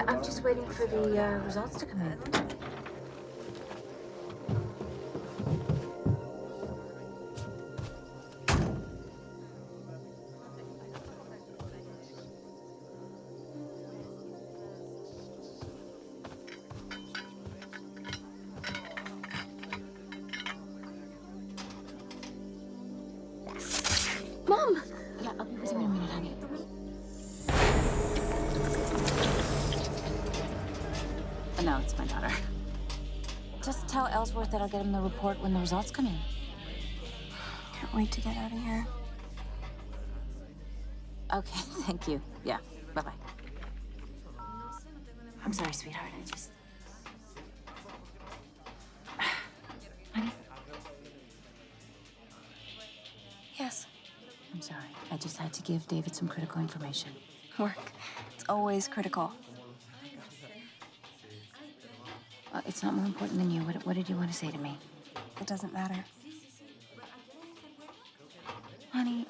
Yeah, I'm just waiting for the results to come in. Mom! Yeah, I'll be with you in a minute, honey. No, it's my daughter. Just tell Ellsworth that I'll get him the report when the results come in. Can't wait to get out of here. Okay, thank you. Yeah, bye-bye. I'm sorry, sweetheart. I just... Honey? Yes. I'm sorry. I just had to give David some critical information. Work. It's always critical. It's not more important than you. What did you want to say to me? It doesn't matter. Honey,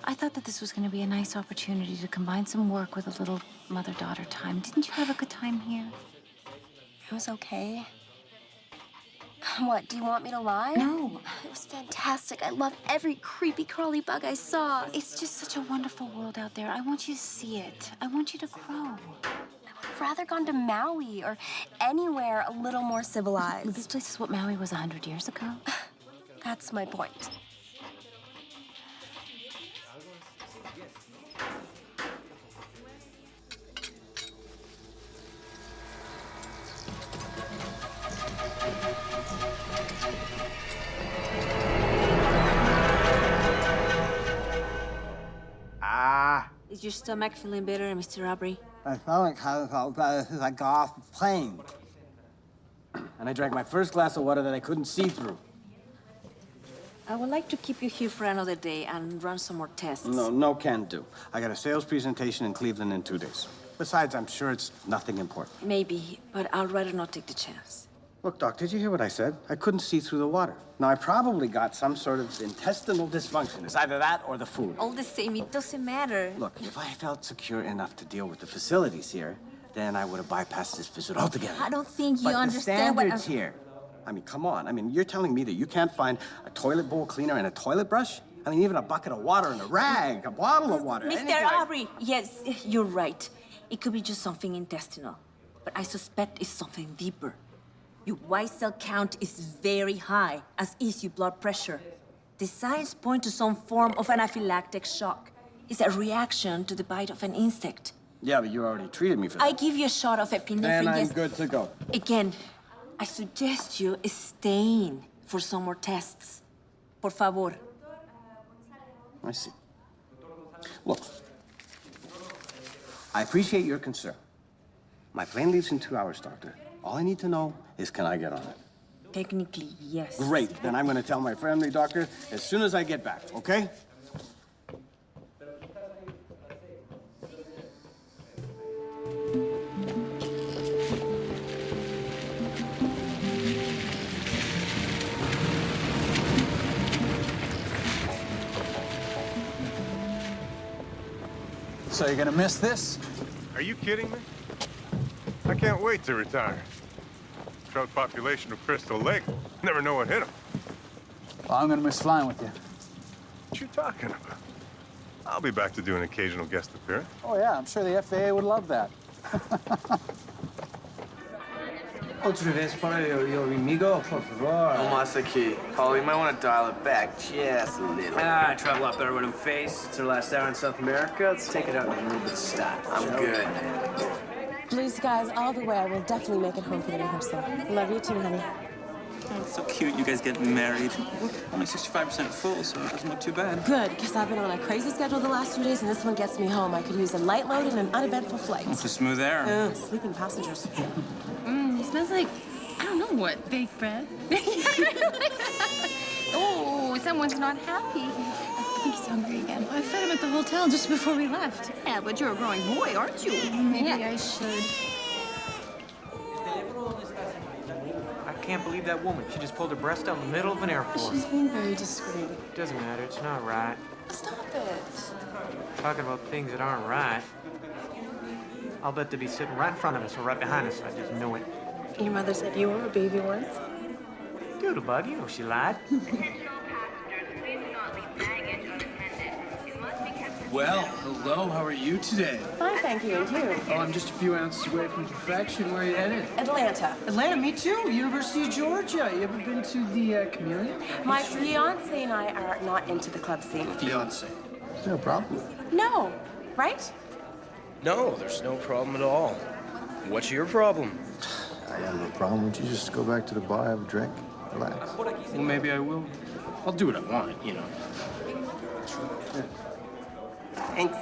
I thought that this was going to be a nice opportunity to combine some work with a little mother-daughter time. Didn't you have a good time here? It was okay. What, do you want me to lie? No. It was fantastic. I loved every creepy crawly bug I saw. It's just such a wonderful world out there. I want you to see it. I want you to grow. I'd rather gone to Maui or anywhere a little more civilized. This place is what Maui was 100 years ago. That's my point. Is your stomach feeling better, Mr. Aubrey? My stomach has felt better since I got off the plane. And I drank my first glass of water that I couldn't see through. I would like to keep you here for another day and run some more tests. No can do. I got a sales presentation in Cleveland in 2 days. Besides, I'm sure it's nothing important. Maybe, but I'd rather not take the chance. Look, Doc, did you hear what I said? I couldn't see through the water. Now, I probably got some sort of intestinal dysfunction. It's either that or the food. All the same, it doesn't matter. Look, if I felt secure enough to deal with the facilities here, then I would have bypassed this visit altogether. I don't think you But understand the what standards here. I mean, come on. I mean, you're telling me that you can't find a toilet bowl cleaner and a toilet brush? I mean, even a bucket of water and a rag, a bottle of water. Mr. Aubrey, yes, you're right. It could be just something intestinal, but I suspect it's something deeper. Your white cell count is very high, as is your blood pressure. The signs point to some form of anaphylactic shock. It's a reaction to the bite of an insect. Yeah, but you already treated me for that. I give you a shot of epinephrine. Then I'm yes. good to go. Again, I suggest you stay in for some more tests. Por favor. I see. Look, I appreciate your concern. My plane leaves in 2 hours, Doctor. All I need to know is, can I get on it? Technically, yes. Great. Then I'm going to tell my family doctor as soon as I get back, okay? So you're gonna miss this? Are you kidding me? I can't wait to retire. Trout population of Crystal Lake. Never know what hit them. Well, I'm gonna miss flying with you. What you talking about? I'll be back to do an occasional guest appearance. Oh, yeah, I'm sure the FAA would love that. Outra vez para eu amigo, por favor. No más aquí. Paul, you might want to dial it back just a little. I travel up there with him face. It's our last hour in South America. Let's take it out in a little bit of style. I'm good. Blue skies all the way. I will definitely make it home for the rehearsal. Love you too, honey. Oh, it's so cute, you guys getting married. We're only 65% full, so it doesn't look too bad. Good, because I've been on a crazy schedule the last 2 days, and this one gets me home. I could use a light load and an uneventful flight. It's a smooth air. Sleeping passengers. It smells like, I don't know what, baked bread. Oh, someone's not happy. I think he's hungry again. I fed him at the hotel just before we left. Yeah, but you're a growing boy, aren't you? Maybe I should. I can't believe that woman. She just pulled her breast out in the middle of an airport. She's being very discreet. Doesn't matter. It's not right. Stop it. Talking about things that aren't right. I'll bet they'd be sitting right in front of us or right behind us. I just know it. Your mother said you were a baby once. Doodlebug, you know she lied. Well, hello, how are you today? Fine, thank you, and you? Oh, I'm just a few ounces away from perfection. Where are you headed? Atlanta. Atlanta, me too. University of Georgia. You ever been to the Chameleon? My fiance and I are not into the club scene. Fiance. Is there a problem? No, right? No, there's no problem at all. What's your problem? I have no problem. Would you just go back to the bar, have a drink, relax? Well, maybe I will. I'll do what I want, you know. Thanks.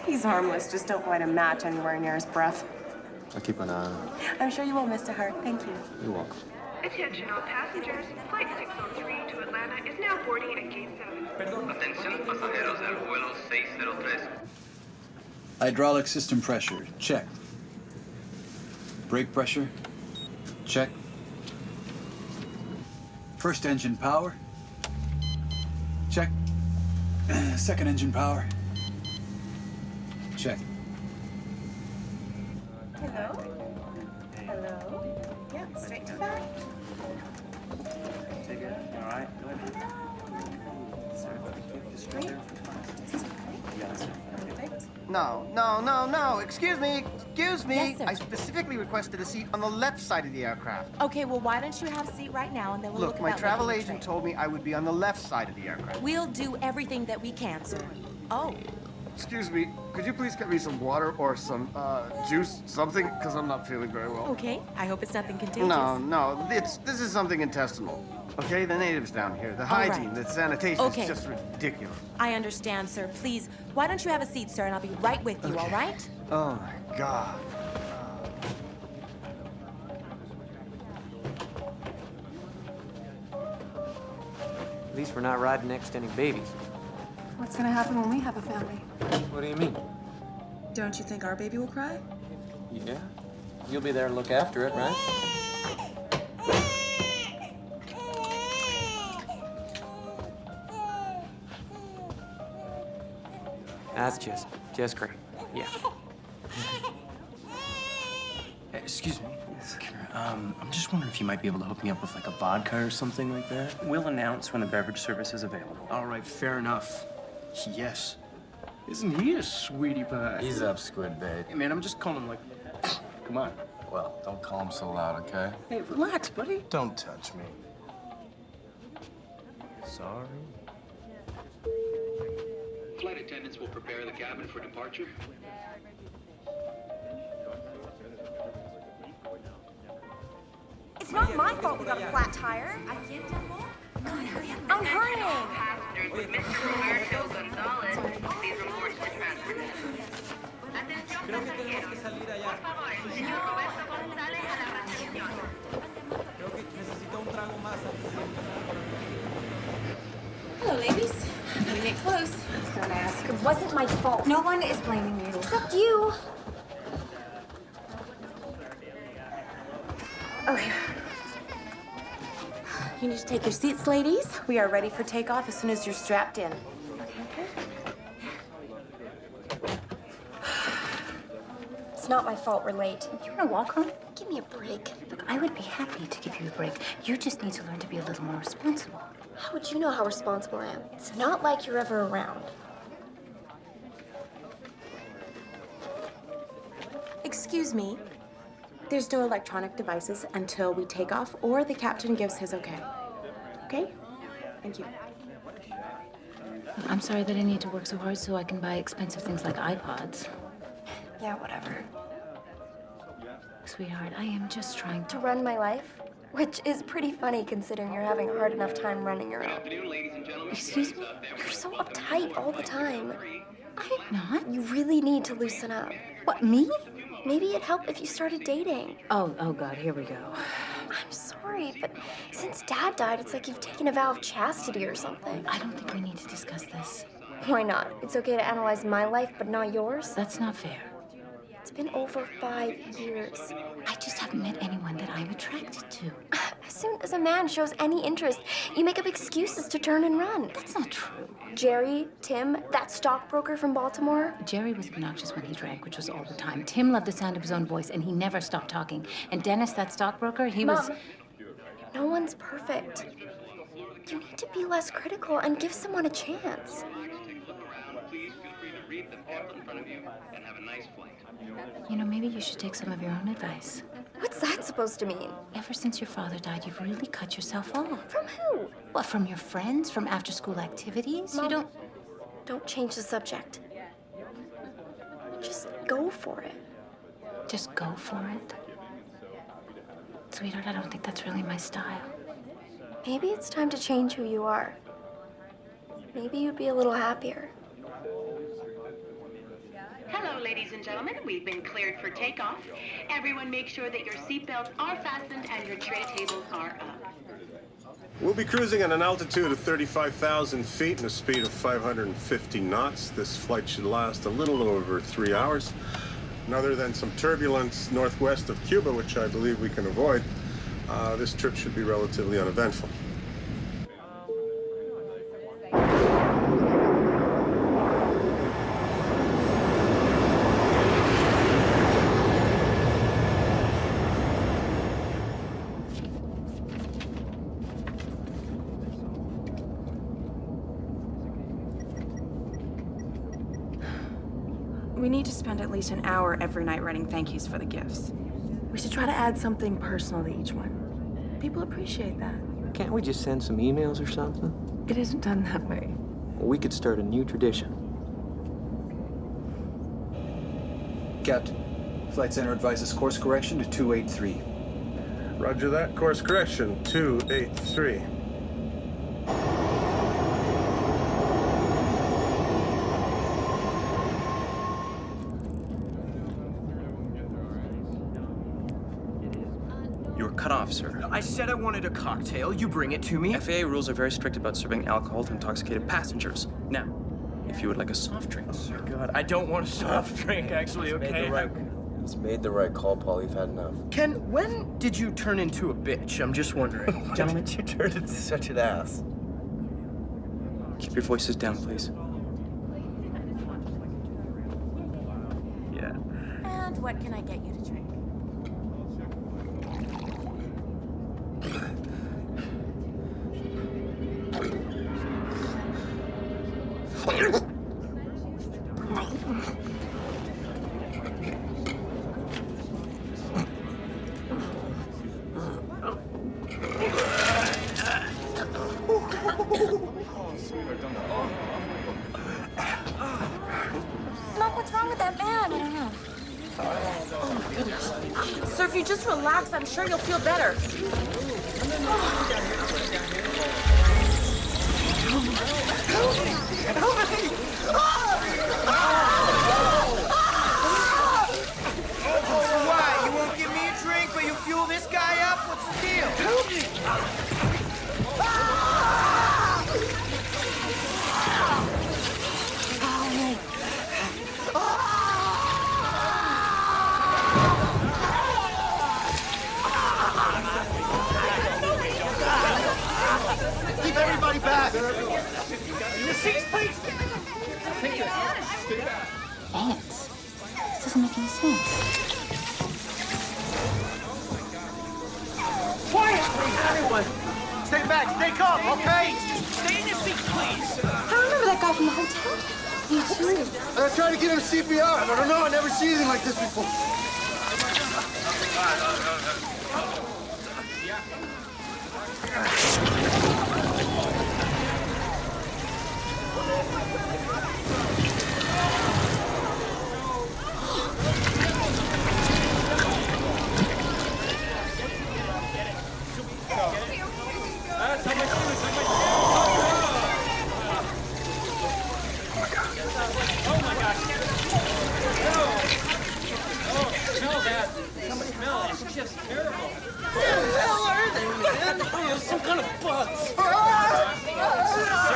He's harmless. Just don't light a match anywhere near his breath. I'll keep an eye on him. I'm sure you will, Mr. Hart. Thank you. You're welcome. Attention all passengers. Flight 603 to Atlanta is now boarding at Gate 7. Atención pasajeros del vuelo 603. Hydraulic system pressure, check. Brake pressure, check. First engine power, check. Second engine power, check. Hello? Hello? Yeah, straight to back. All right. Straight. No. Excuse me. Yes, sir. I specifically requested a seat on the left side of the aircraft. Okay, well, why don't you have a seat right now, and then we'll look Look, at my that travel later. agent told me I would be on the left side of the aircraft. We'll do everything that we can, sir. Oh, Excuse me, could you please get me some water or some juice, something? Because I'm not feeling very well. okay. I hope it's nothing contagious. No. This is something intestinal. Okay, the natives down here, the hygiene, the sanitation Okay. is just ridiculous. I understand, sir. Please, why don't you have a seat, sir, and I'll be right with you, all right? Oh my God. At least we're not riding next to any babies. What's gonna happen when we have a family? What do you mean? Don't you think our baby will cry? Yeah. You'll be there to look after it, right? That's Jess Gray. Yeah. Excuse me. I'm just wondering if you might be able to hook me up with like a vodka or something like that. We'll announce when the beverage service is available. All right, fair enough. Yes. Isn't he a sweetie pie? He's up, squid bait. Hey, man, I'm just calling him like, come on. Well, don't call him so loud, okay? Hey, relax, buddy. Don't touch me. Sorry. Flight attendants will prepare the cabin for departure. It's not my fault we got a flat tire. I'm hurrying. Passengers with Mr. Roberto Gonzalez, please report to the transport desk. Atención pasajeros. Por favor, el señor Roberto González a la recepción. Hello, ladies. We get close. Don't ask. It wasn't my fault. No one is blaming you. Except you. Okay. You need to take your seats, ladies. We are ready for takeoff as soon as you're strapped in. It's not my fault we're late. You want to walk home? Give me a break. Look, I would be happy to give you a break. You just need to learn to be a little more responsible. How would you know how responsible I am? It's not like you're ever around. Excuse me. There's no electronic devices until we take off or the captain gives his okay. Okay? Thank you. I'm sorry that I need to work so hard so I can buy expensive things like iPods. Yeah, whatever. Sweetheart, I am just trying To run my life? Which is pretty funny considering you're having a hard enough time running your own. Excuse me? You're so uptight all the time. I'm not. You really need to loosen up. What, me? Maybe it'd help if you started dating. Oh, God, here we go. I'm sorry, but since Dad died, it's like you've taken a vow of chastity or something. I don't think we need to discuss this. Why not? It's okay to analyze my life, but not yours? That's not fair. It's been over 5 years. I just haven't met anyone that I'm attracted to. As soon as a man shows any interest, you make up excuses to turn and run. That's not true. Jerry, Tim, that stockbroker from Baltimore. Jerry was obnoxious when he drank, which was all the time. Tim loved the sound of his own voice, and he never stopped talking. And Dennis, that stockbroker, he was... Mom, no one's perfect. You need to be less critical and give someone a chance. Please feel free to read the pamphlet in front of you and have a nice flight. You know, maybe you should take some of your own advice. What's that supposed to mean? Ever since your father died, you've really cut yourself off. From who? What, from your friends? From after-school activities? Mom, You don't change the subject. Just go for it. just go for it. Sweetheart, I don't think that's really my style. Maybe it's time to change who you are. Maybe you'd be a little happier. Hello, ladies and gentlemen. We've been cleared for takeoff. Everyone make sure that your seatbelts are fastened and your tray tables are up. We'll be cruising at an altitude of 35,000 feet and a speed of 550 knots. This flight should last a little over 3 hours. And other than some turbulence northwest of Cuba, which I believe we can avoid, this trip should be relatively uneventful. We need to spend at least an hour every night writing thank yous for the gifts. We should try to add something personal to each one. People appreciate that. Can't we just send some emails or something? It isn't done that way. Well, we could start a new tradition. Captain, Flight Center advises course correction to 283. Roger that. Course correction, 283. You're cut off, sir. I said I wanted a cocktail. You bring it to me. FAA rules are very strict about serving alcohol to intoxicated passengers. Now, if you would like a soft drink. Oh, God, I don't want a soft drink, actually, okay? He's made the right call, Paul. You've had enough. Ken, when did you turn into a bitch? I'm just wondering. Gentlemen, you turned into such an ass. Keep your voices down, please. Yeah. And what can I get you to drink? Mom, what's wrong with that man? I don't know. Oh, my goodness. Sir, if you just relax, I'm sure you'll feel better. Why? You won't give me a drink, but you fuel this guy up? What's the deal? Help me! Keep everybody back! Your seats, please! Ants? This doesn't make any sense. Quiet, please, everyone! Stay back, stay calm, okay? Stay in your seats, please! I remember that guy from the hotel. Me too. I tried to give him CPR, but I don't know, I never seen anything like this before. Some kind of bugs. Sir,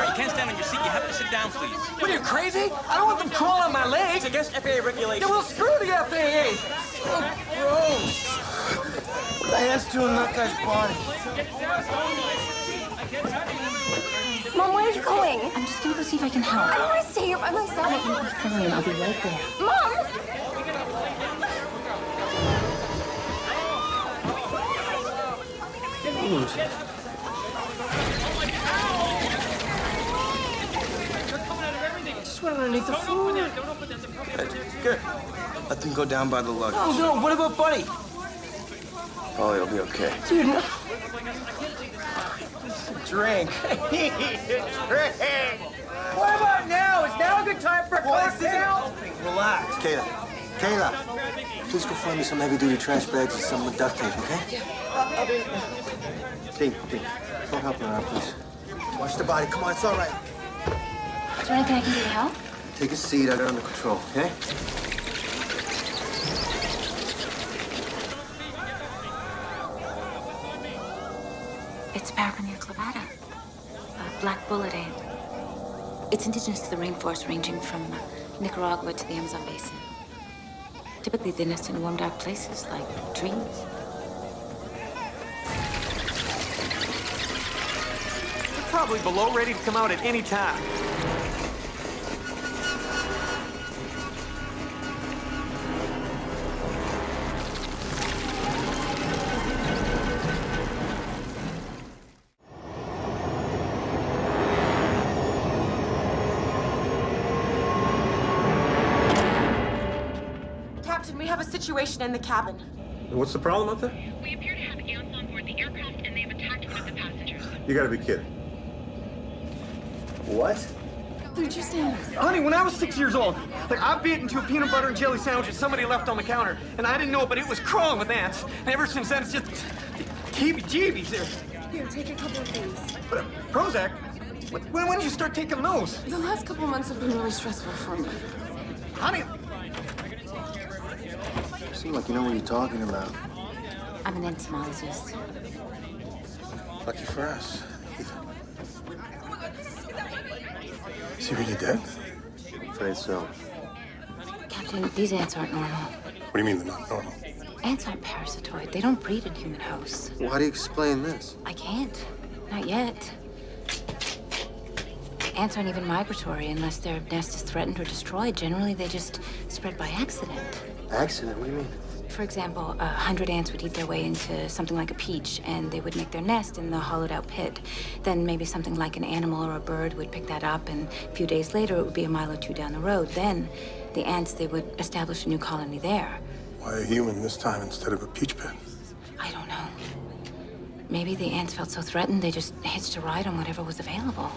you can't stand on your seat. You have to sit down, please. What are you, crazy? I don't want them crawling on my legs. It's against FAA regulations. Yeah, well, screw the FAA. So gross. What the hand's doing in that guy's body? Mom, where are you going? I'm just gonna go see if I can help. I don't want to stay here by myself. You'll be fine. I'll be right there. Mom! Just went underneath the floor. Good. Let them go down by the luggage. Oh, no, what about Buddy? Oh, he'll be okay. Dude, no. Drink. Drink. What about now? Is now a good time for a cocktail? Relax. Kayla, please go find me some heavy-duty trash bags and some duct tape, okay? Dean, go help her out, please. Watch the body. Come on, it's all right. Is there anything I can do to help? Take a seat. I got it under control, okay? It's Paragonia clavata, a black bullet ant. It's indigenous to the rainforest ranging from Nicaragua to the Amazon basin. Typically, they nest in warm, dark places like trees. They're probably below ready to come out at any time. Captain, we have a situation in the cabin. What's the problem out there? We appear to have ants on board the aircraft, and they have attacked one of the passengers. You gotta be kidding. What? They're just ants. Honey, when I was 6 years old, I bit into a peanut butter and jelly sandwich that somebody left on the counter, and I didn't know it, but it was crawling with ants. And ever since then, it's just heebie-jeebies. Here, take a couple of these. Prozac? When did you start taking those? The last couple months have been really stressful for me. Honey, You seem like you know what you're talking about. I'm an entomologist. Lucky for us. Is he really dead? Afraid so. Captain, these ants aren't normal. What do you mean they're not normal? Ants aren't parasitoid. They don't breed in human hosts. Well, how do you explain this? I can't. Not yet. Ants aren't even migratory unless their nest is threatened or destroyed. Generally, they just spread by accident. Accident? What do you mean? For example, 100 ants would eat their way into something like a peach, and they would make their nest in the hollowed-out pit. Then maybe something like an animal or a bird would pick that up, and a few days later, it would be a mile or two down the road. Then the ants, they would establish a new colony there. Why a human this time instead of a peach pit? I don't know. Maybe the ants felt so threatened, they just hitched a ride on whatever was available.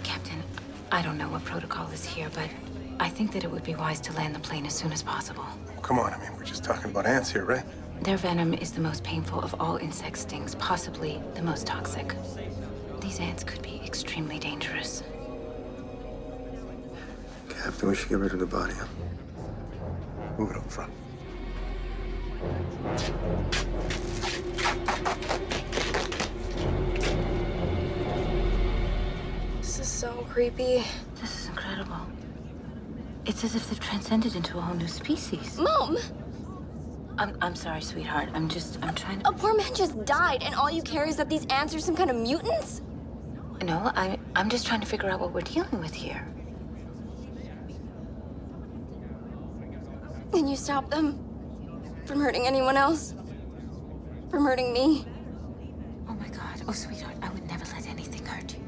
Captain, I don't know what protocol is here, but I think that it would be wise to land the plane as soon as possible. Come on, I mean, we're just talking about ants here, right? Their venom is the most painful of all insect stings, possibly the most toxic. These ants could be extremely dangerous. Captain, we should get rid of the body, huh? Move it up front. This is so creepy. This is incredible. It's as if they've transcended into a whole new species. Mom! I'm sorry, sweetheart. I'm trying to... A poor man just died, and all you care is that these ants are some kind of mutants? No, I'm just trying to figure out what we're dealing with here. Can you stop them from hurting anyone else? From hurting me? Oh my God. Oh, sweetheart, I would never let anything hurt you.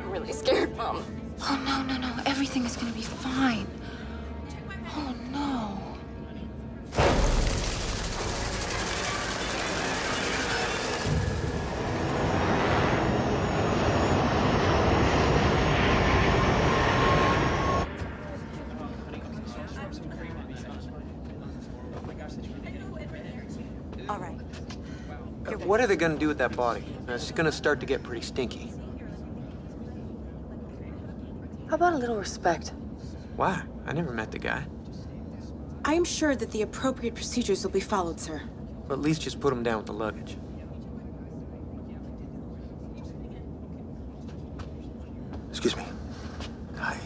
I'm really scared, Mom. Oh, no. Everything is gonna be fine. Oh, no. All right. what are they gonna do with that body? It's gonna start to get pretty stinky. How about a little respect? Why? I never met the guy. I am sure that the appropriate procedures will be followed, sir. But at least just put him down with the luggage. Excuse me. Hi,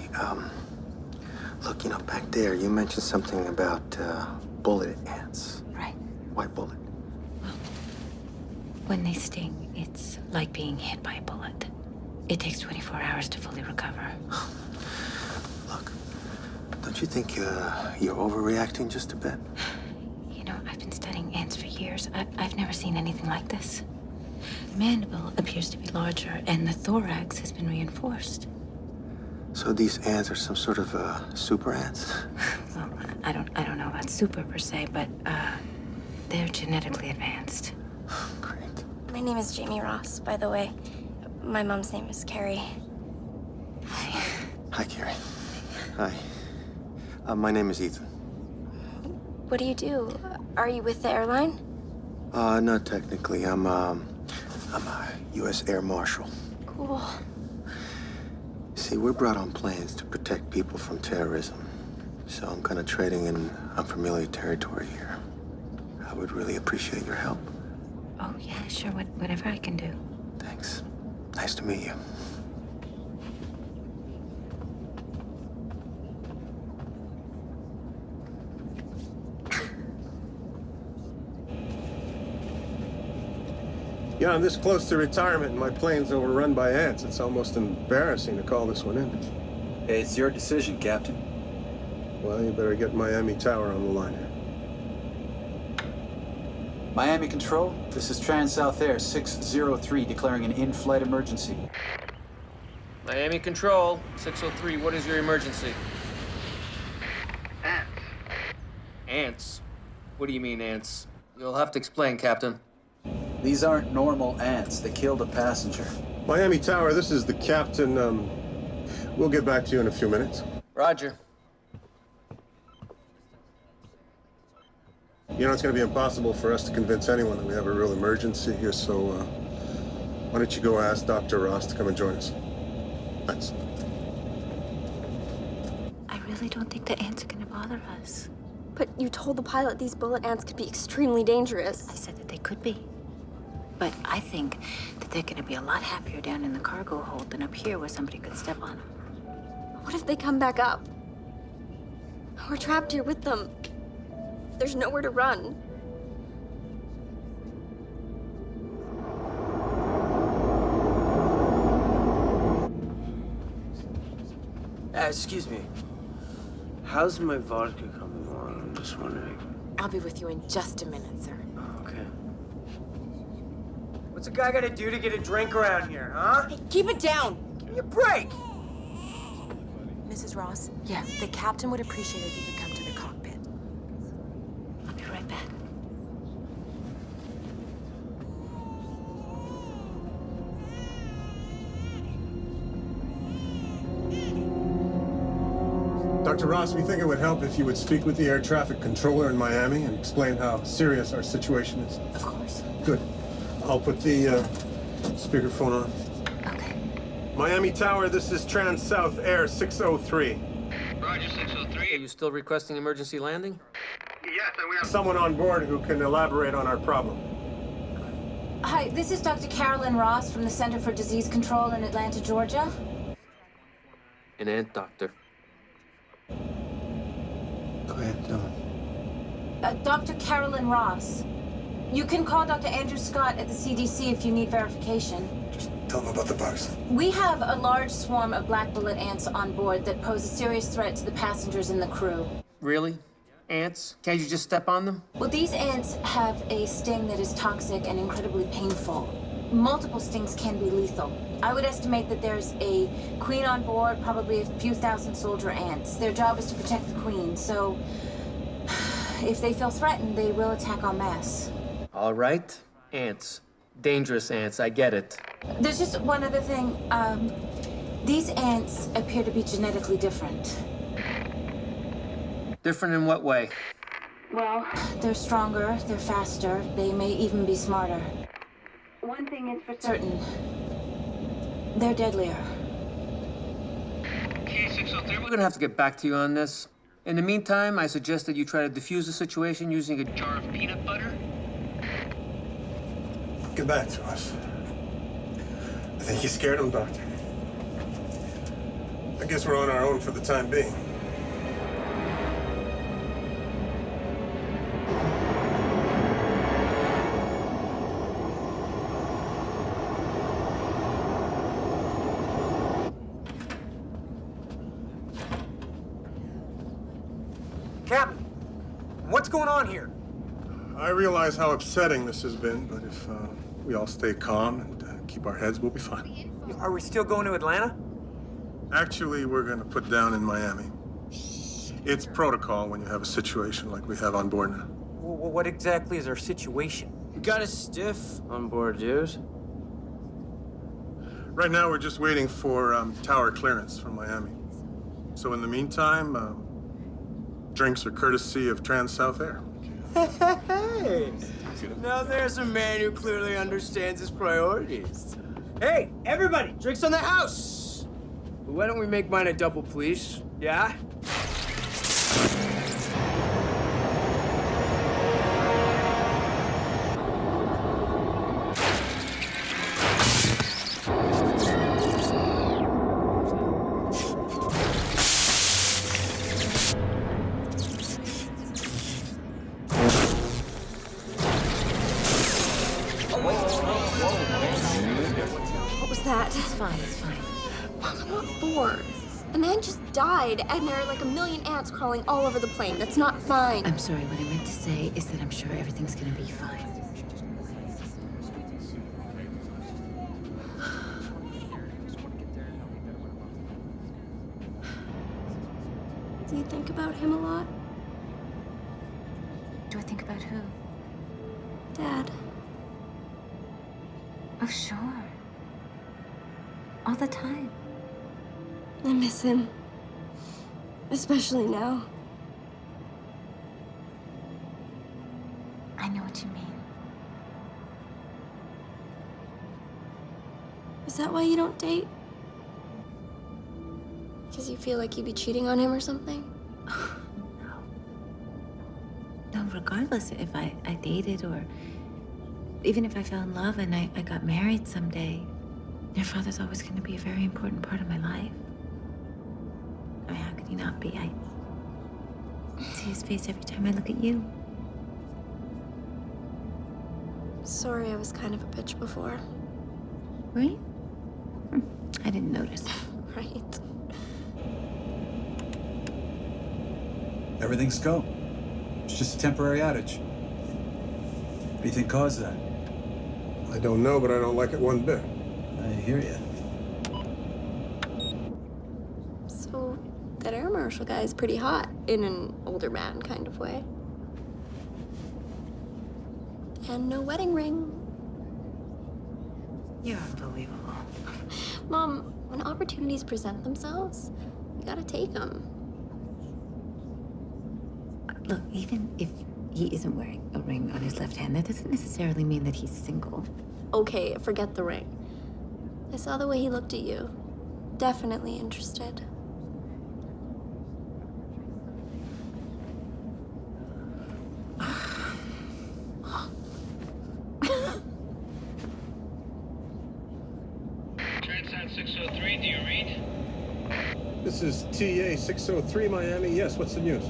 look, back there, you mentioned something about, bullet ants. Right. Why bullet? When they sting, it's like being hit by a bullet. It takes 24 hours to fully recover. Don't you think you're overreacting just a bit? You know, I've been studying ants for years. I've never seen anything like this. The mandible appears to be larger, and the thorax has been reinforced. So these ants are some sort of super ants? Well, I don't know about super per se, but they're genetically advanced. My name is Jamie Ross, by the way. My mom's name is Carrie. Hi, Carrie. Hi. My name is Ethan. What do you do? Are you with the airline? Not technically. I'm a U.S. Air Marshal. Cool. See, we're brought on planes to protect people from terrorism. So I'm kind of trading in unfamiliar territory here. I would really appreciate your help. Oh, yeah, sure. Whatever I can do. Thanks. Nice to meet you. Yeah, I'm this close to retirement and my plane's overrun by ants. It's almost embarrassing to call this one in. Hey, it's your decision, Captain. Well, you better get Miami Tower on the line here. Miami Control, this is Trans-South Air 603 declaring an in-flight emergency. Miami Control, 603, what is your emergency? Ants. Ants? What do you mean, ants? You'll have to explain, Captain. These aren't normal ants. They killed a passenger. Miami Tower, this is the captain. We'll get back to you in a few minutes. Roger. You know, it's going to be impossible for us to convince anyone that we have a real emergency here, so why don't you go ask Dr. Ross to come and join us? Thanks. I really don't think the ants are going to bother us. But you told the pilot these bullet ants could be extremely dangerous. I said that they could be. But I think that they're going to be a lot happier down in the cargo hold than up here where somebody could step on them. What if they come back up? We're trapped here with them. There's nowhere to run. Excuse me. How's my vodka coming along? I'm just wondering. I'll be with you in just a minute, sir. Okay. What's a guy gotta do to get a drink around here, huh? Hey, keep it down. Give me a break. Mrs. Ross? Yeah? The captain would appreciate it if you could come to the cockpit. I'll be right back. Dr. Ross, we think it would help if you would speak with the air traffic controller in Miami and explain how serious our situation is. Of course. Good. I'll put the speakerphone on. Okay. Miami Tower, this is Trans-South Air 603. Roger, 603. Are you still requesting emergency landing? Yes, and we have someone on board who can elaborate on our problem. Hi, this is Dr. Carolyn Ross from the Center for Disease Control in Atlanta, Georgia. An ant doctor. Go ahead, tell him. Dr. Carolyn Ross. You can call Dr. Andrew Scott at the CDC if you need verification. Tell them about the bugs. We have a large swarm of black bullet ants on board that pose a serious threat to the passengers and the crew. Really? Ants? Can't you just step on them? Well, these ants have a sting that is toxic and incredibly painful. Multiple stings can be lethal. I would estimate that there's a queen on board, probably a few thousand soldier ants. Their job is to protect the queen, so if they feel threatened, they will attack en masse. All right. Ants. Dangerous ants, I get it. There's just one other thing. These ants appear to be genetically different. Different in what way? Well, they're stronger, they're faster, they may even be smarter. One thing is for certain. They're deadlier. We're gonna have to get back to you on this. In the meantime, I suggest that you try to defuse the situation using a jar of peanut butter. Get back to us. I think you scared him, Doctor. I guess we're on our own for the time being. Captain, what's going on here? I realize how upsetting this has been, but if we all stay calm and keep our heads, we'll be fine. Are we still going to Atlanta? Actually, we're going to put down in Miami. It's protocol when you have a situation like we have on board now. What exactly is our situation? We got a stiff on board, dude. Right now, we're just waiting for tower clearance from Miami. So in the meantime, drinks are courtesy of Trans-South Air. Hey! Now there's a man who clearly understands his priorities. Hey, everybody, drinks on the house! Why don't we make mine a double, please? Yeah? What was that? It's fine, it's fine. Mom, I'm not bored. A man just died, and there are like a million ants crawling all over the plane. That's not fine. I'm sorry, what I meant to say is that I'm sure everything's gonna be fine. Do you think about him a lot? Do I think about who? Dad. Oh, sure. All the time. I miss him. Especially now. I know what you mean. Is that why you don't date? Because you feel like you'd be cheating on him or something? No, regardless if I dated or even if I fell in love and I got married someday, your father's always going to be a very important part of my life. I mean, how could he not be? I see his face every time I look at you. Sorry, I was kind of a bitch before. Were you? I didn't notice. Right. Everything's go. It's just a temporary outage. What do you think caused that? I don't know, but I don't like it one bit. I hear you. So, that air marshal guy is pretty hot, in an older man kind of way. And no wedding ring. You're unbelievable. Mom, when opportunities present themselves, you gotta take them. Look, even if he isn't wearing a ring on his left hand, that doesn't necessarily mean that he's single. Okay, forget the ring. I saw the way he looked at you. Definitely interested. Transat 603, do you read? This is TA 603 Miami. Yes, what's the news?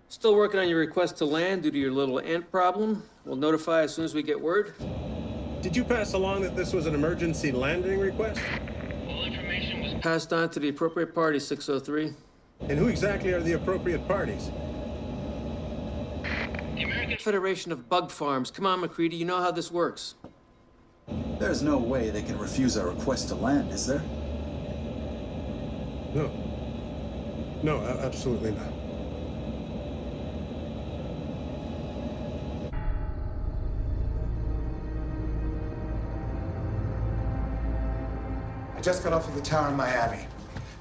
Still working on your request to land due to your little ant problem. We'll notify as soon as we get word. Did you pass along that this was an emergency landing request? All information was Passed on to the appropriate party, 603. And who exactly are the appropriate parties? the American Federation of Bug Farms. Come on, McCready, you know how this works. There's no way they can refuse our request to land, is there? No. No, absolutely not. I just got off of the tower in Miami.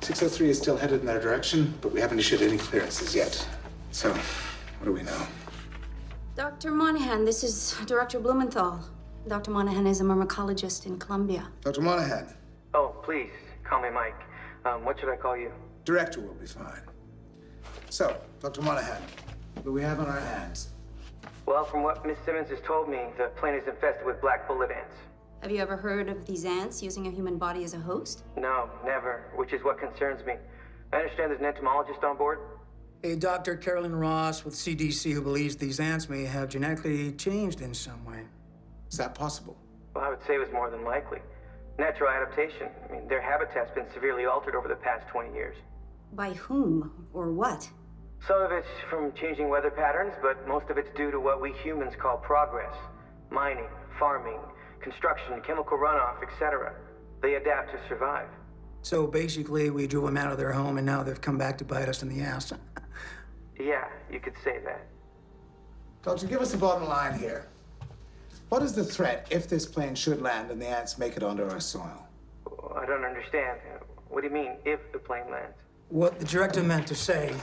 603 is still headed in that direction, but we haven't issued any clearances yet. So, what do we know? Dr. Monahan, this is Director Blumenthal. Dr. Monahan is a myrmecologist in Colombia. Dr. Monahan, Oh, please, call me Mike. What should I call you? director will be fine. So, Dr. Monahan, what do we have on our hands? Well, from what Miss Simmons has told me, the plane is infested with black bullet ants. Have you ever heard of these ants using a human body as a host? No, never, which is what concerns me. I understand there's an entomologist on board. A Dr. Carolyn Ross with CDC who believes these ants may have genetically changed in some way. Is that possible? Well, I would say it was more than likely. Natural adaptation. I mean, their habitat's been severely altered over the past 20 years. By whom or what? Some of it's from changing weather patterns, but most of it's due to what we humans call progress. Mining, farming, construction, chemical runoff, etc. They adapt to survive. So basically, we drove them out of their home, and now they've come back to bite us in the ass. Yeah, you could say that. Doctor, give us the bottom line here. What is the threat if this plane should land and the ants make it onto our soil? I don't understand. What do you mean, if the plane lands? What the director meant to say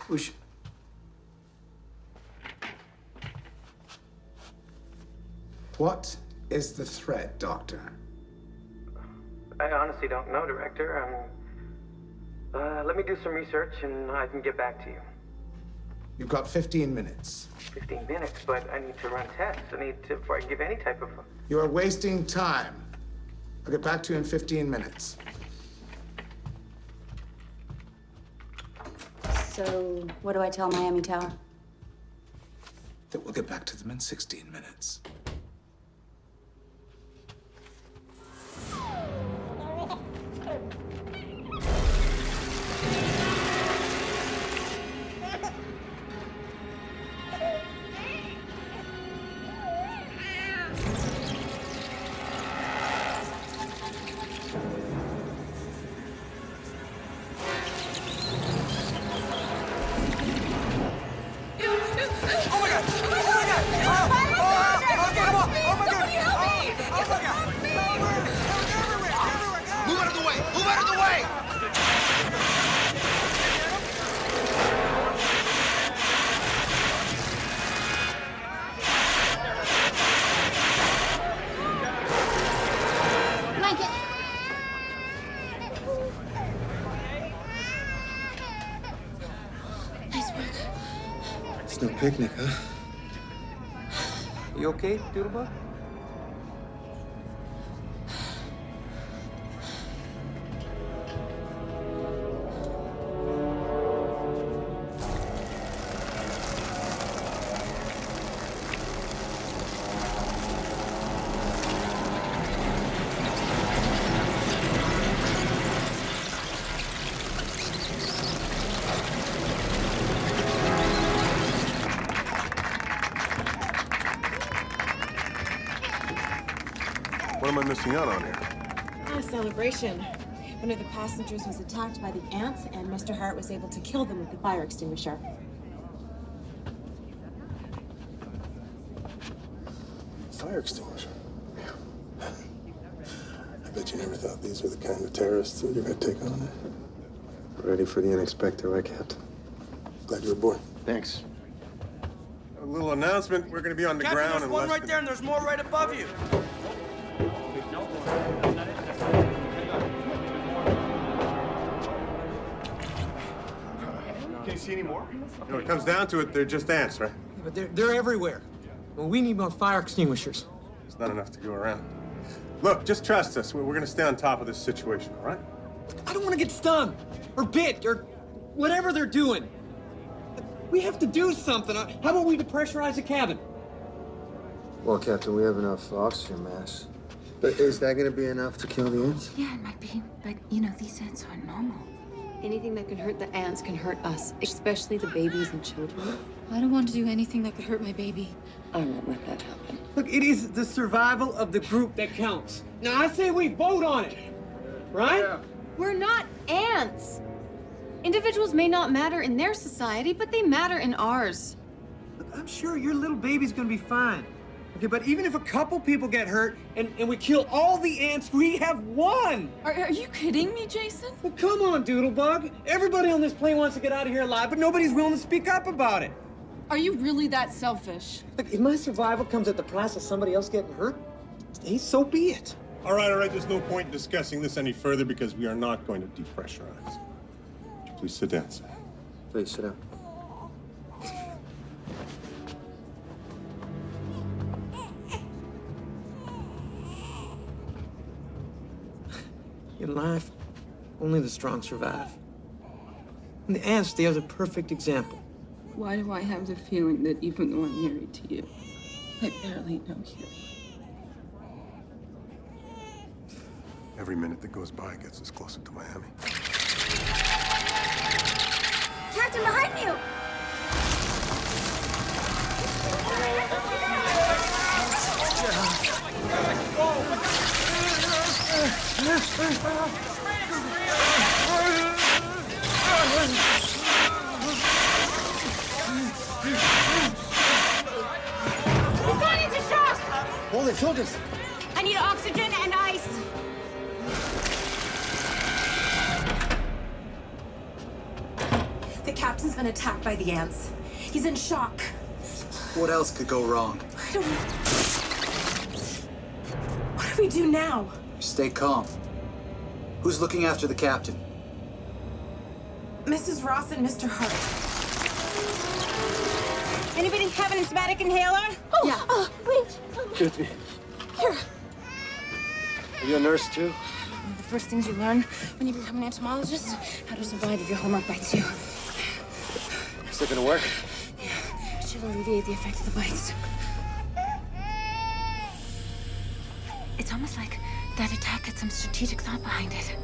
was... What is the threat, Doctor? I honestly don't know, Director. Let me do some research and I can get back to you. You've got 15 minutes. 15 minutes, but I need to run tests. Before I can give any type of... You are wasting time. I'll get back to you in 15 minutes. So, what do I tell Miami Tower? That we'll get back to them in 16 minutes. It's no picnic, huh? You okay, Doodlebug? What am I missing out on here? A celebration. One of the passengers was attacked by the ants, and Mr. Hart was able to kill them with the fire extinguisher. Fire extinguisher? I bet you never thought these were the kind of terrorists that you're gonna take on it. Ready for the unexpected, right, Captain? Glad you're aboard. Thanks. A little announcement. We're going to be on the Captain, ground there's in one less right than... there, and there's more right above you. Can you see any more? When it comes down to it, they're just ants, right? But they're everywhere. Well, we need more fire extinguishers. It's not enough to go around. Look, just trust us. We're going to stay on top of this situation, all right? I don't want to get stung or bit or whatever they're doing. We have to do something. How about we depressurize the cabin? Well, Captain, we have enough oxygen mass. But is that gonna be enough to kill the ants? Yeah, it might be, but you know, these ants aren't normal. Anything that can hurt the ants can hurt us, especially the babies and children. I don't want to do anything that could hurt my baby. I won't let that happen. Look, it is the survival of the group that counts. Now, I say we vote on it, right? Yeah. We're not ants. Individuals may not matter in their society, but they matter in ours. Look, I'm sure your little baby's gonna be fine. Okay, but even if a couple people get hurt and we kill all the ants, we have won! Are you kidding me, Jason? Well, come on, Doodlebug. Everybody on this plane wants to get out of here alive, but nobody's willing to speak up about it. Are you really that selfish? Look, if my survival comes at the price of somebody else getting hurt, hey, so be it. All right, there's no point in discussing this any further because we are not going to depressurize. Please sit down, sir. Please sit down. In life, only the strong survive. And the ants, they are the perfect example. Why do I have the feeling that even though I'm married to you, I barely know you? Every minute that goes by gets us closer to Miami. Captain, behind you! He's gone into shock! Oh, they killed us. I need oxygen and ice. The captain's been attacked by the ants. He's in shock. What else could go wrong? I don't know. What do we do now? Stay calm. Who's looking after the captain? Mrs. Ross and Mr. Hart. Anybody have an asthmatic inhaler? Oh, Yeah. Wait. Excuse me. Here. Are you a nurse too? One of the first things you learn when you become an entomologist, how to survive if your homework bites you. Is it gonna work? Yeah, it should alleviate the effect of the bites. It's almost like that attack had some strategic thought behind it.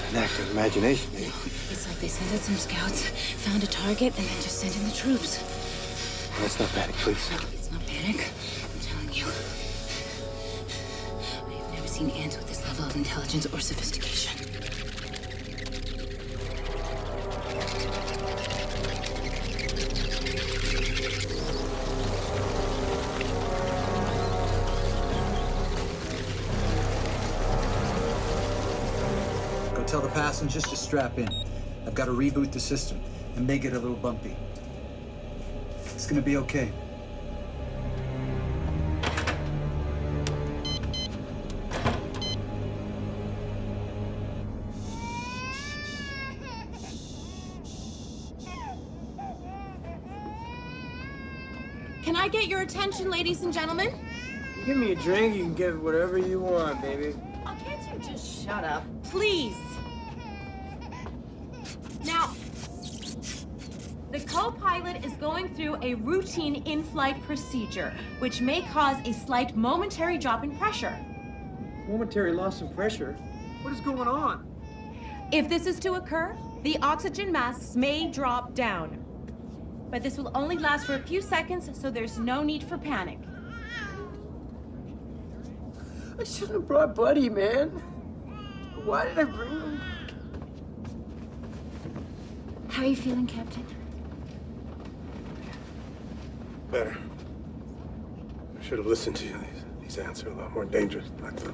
An active imagination, eh? It's like they sent out some scouts, found a target, and then just sent in the troops. Let's not panic, please. It's not panic, I'm telling you. I have never seen ants with this level of intelligence or sophistication. Go tell the passengers to strap in. I've got to reboot the system and make it a little bumpy. It's gonna be okay. Can I get your attention, ladies and gentlemen? You give me a drink, you can get whatever you want, baby. Oh, can't you just shut up? Please. Now, the co-pilot is going through a routine in-flight procedure, which may cause a slight momentary drop in pressure. Momentary loss of pressure? What is going on? If this is to occur, the oxygen masks may drop down. But this will only last for a few seconds, so there's no need for panic. I shouldn't have brought Buddy, man. Why did I bring him? How are you feeling, Captain? Better. I should have listened to you. These ants are a lot more dangerous than I thought.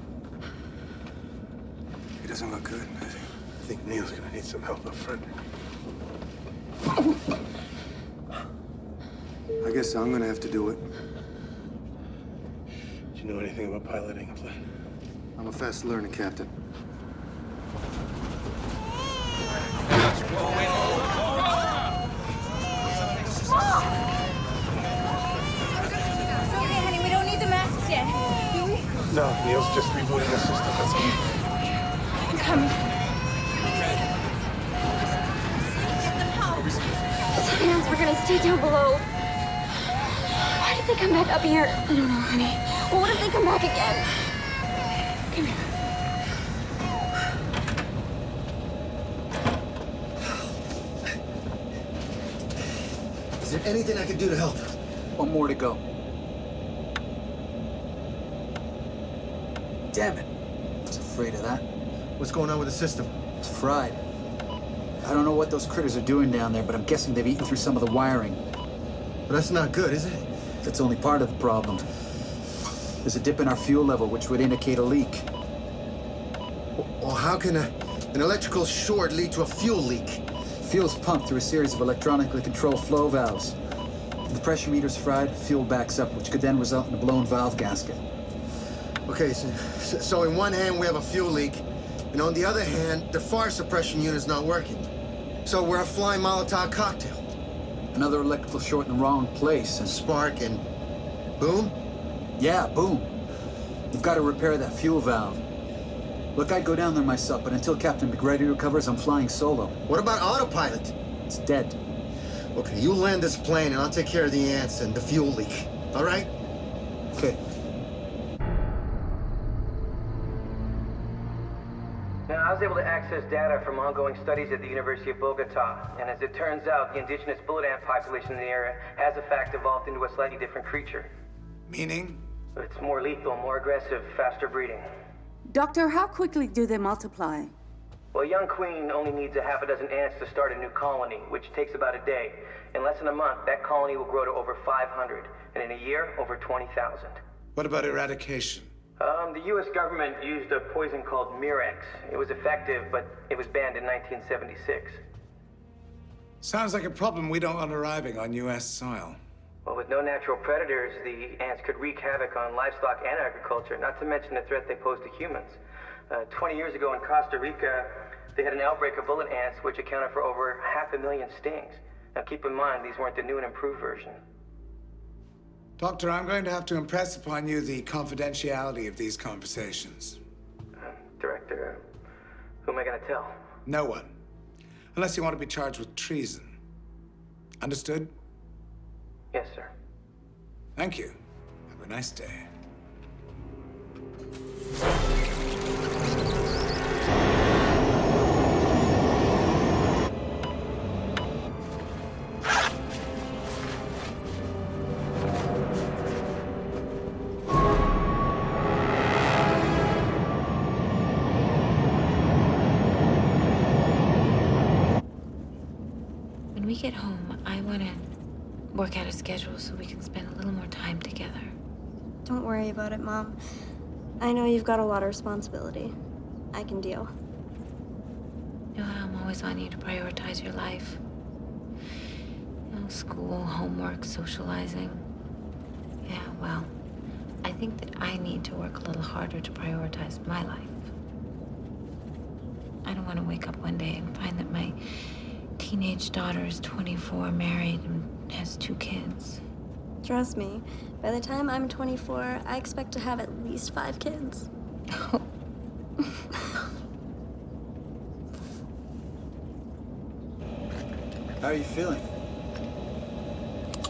He doesn't look good, does he? I think Neil's gonna need some help up front. I guess I'm gonna have to do it. Do you know anything about piloting a plane? I'm a fast learner, Captain. It's okay, honey. We don't need the masks yet. Do we? No, Neil's just rebooting the system. That's all. I'm coming. The ants were gonna stay down below. Why did they come back up here? I don't know, honey. Well, what if they come back again? Come here. Is there anything I can do to help? One more to go. Damn it. I was afraid of that. What's going on with the system? It's fried. I don't know what those critters are doing down there, but I'm guessing they've eaten through some of the wiring. But that's not good, is it? That's only part of the problem. There's a dip in our fuel level, which would indicate a leak. Well, how can an electrical short lead to a fuel leak? Fuel's pumped through a series of electronically controlled flow valves. If the pressure meter's fried, fuel backs up, which could then result in a blown valve gasket. Okay, so in one hand we have a fuel leak, and on the other hand, the fire suppression unit's not working. So we're a flying Molotov cocktail. Another electrical short in the wrong place, and spark and boom? Yeah, boom. You've got to repair that fuel valve. Look, I'd go down there myself, but until Captain McGrady recovers, I'm flying solo. What about autopilot? It's dead. Okay, you land this plane and I'll take care of the ants and the fuel leak. All right? Okay. Now, I was able to access data from ongoing studies at the University of Bogota, and as it turns out, the indigenous bullet ant population in the area has in fact evolved into a slightly different creature. Meaning? It's more lethal, more aggressive, faster breeding. Doctor, how quickly do they multiply? Well, a young queen only needs a half a dozen ants to start a new colony, which takes about a day. In less than a month, that colony will grow to over 500, and in a year, over 20,000. What about eradication? The U.S. government used a poison called Mirex. It was effective, but it was banned in 1976. Sounds like a problem we don't want arriving on U.S. soil. Well, with no natural predators, the ants could wreak havoc on livestock and agriculture, not to mention the threat they pose to humans. 20 years ago in Costa Rica, they had an outbreak of bullet ants, which accounted for over 500,000 stings. Now, keep in mind, these weren't the new and improved version. Doctor, I'm going to have to impress upon you the confidentiality of these conversations. Director, who am I going to tell? No one. Unless you want to be charged with treason. Understood? Yes, sir. Thank you. Have a nice day. When we get home, I want to work out a schedule so we can spend a little more time together. Don't worry about it, Mom. I know you've got a lot of responsibility. I can deal. You know how I'm always on you to prioritize your life? You know, school, homework, socializing. Yeah, well, I think that I need to work a little harder to prioritize my life. I don't want to wake up one day and find that my teenage daughter is 24, married, and has 2 kids. Trust me, by the time I'm 24, I expect to have at least 5 kids. How are you feeling?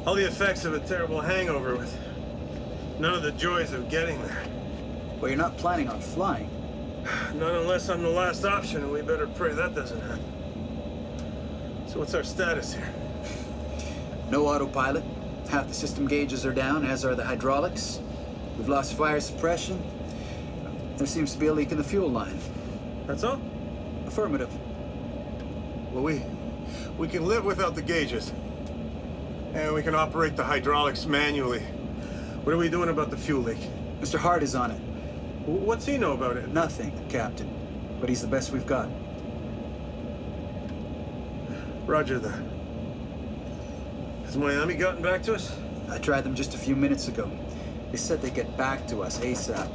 All the effects of a terrible hangover with none of the joys of getting there. Well, you're not planning on flying. Not unless I'm the last option, and we better pray that doesn't happen. So what's our status here? No autopilot. Half the system gauges are down, as are the hydraulics. We've lost fire suppression. There seems to be a leak in the fuel line. That's all? Affirmative. Well, we can live without the gauges. And we can operate the hydraulics manually. What are we doing about the fuel leak? Mr. Hart is on it. What's he know about it? Nothing, Captain. But he's the best we've got. Roger that. Has Miami gotten back to us? I tried them just a few minutes ago. They said they'd get back to us ASAP.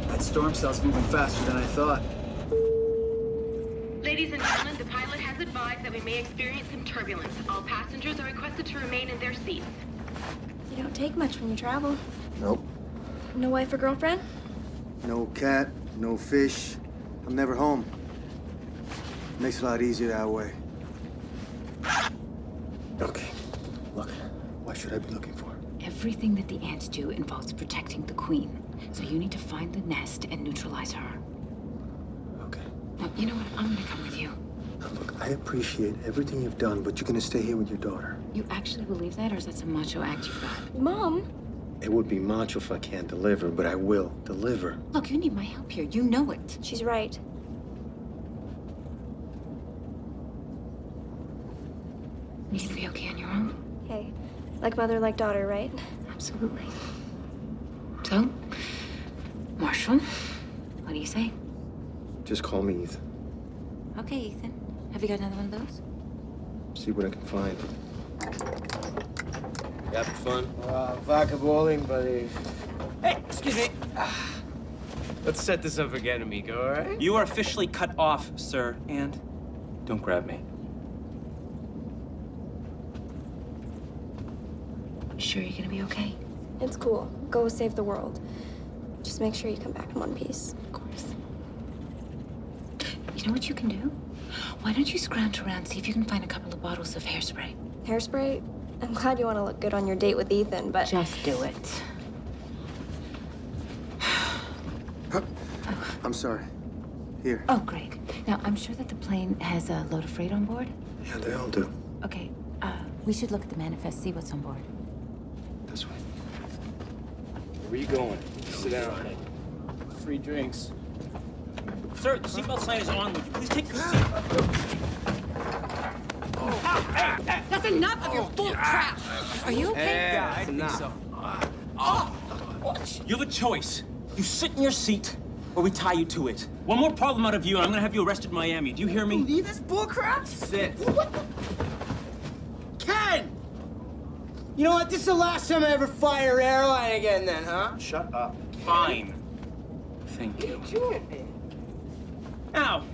That storm cell's moving faster than I thought. Ladies and gentlemen, the pilot has advised that we may experience some turbulence. All passengers are requested to remain in their seats. You don't take much when you travel. Nope. No wife or girlfriend? No cat, no fish. I'm never home. Makes it a lot easier that way. Okay, look, what should I be looking for? Everything that the ants do involves protecting the queen. So you need to find the nest and neutralize her. Okay. Now, you know what? I'm gonna come with you. Now, look, I appreciate everything you've done, but you're gonna stay here with your daughter. You actually believe that, or is that some macho act you've got? Mom! It would be macho if I can't deliver, but I will deliver. Look, you need my help here. You know it. She's right. You gonna be okay on your own? Hey, like mother, like daughter, right? Absolutely. So, Marshall, what do you say? Just call me Ethan. Okay, Ethan. Have you got another one of those? See what I can find. You having fun? Vodka bowling, buddy. Hey, excuse me. Let's set this up again, amigo, all right? You are officially cut off, sir, and don't grab me. You sure you're gonna be okay? It's cool. Go save the world. Just make sure you come back in one piece. Of course. You know what you can do? Why don't you scrounge around, see if you can find a couple of bottles of hairspray? Hairspray? I'm glad you want to look good on your date with Ethan, but... Just do it. I'm sorry. Here. Oh, great. Now, I'm sure that the plane has a load of freight on board. Yeah, they all do. Okay, we should look at the manifest, see what's on board. This way. Where are you going? Sit down. Free drinks. Sir, the seatbelt sign is on. Would you please take your seat? Hey, that's enough of your bull crap! Are you okay? Yeah, I think so. You have a choice. You sit in your seat, or we tie you to it. One more problem out of you, and I'm gonna have you arrested in Miami. Do you hear me? Believe this bullcrap? Sit. Ken! You know what? This is the last time I ever fire airline again, then, huh? Shut up. Fine. Thank you. Now,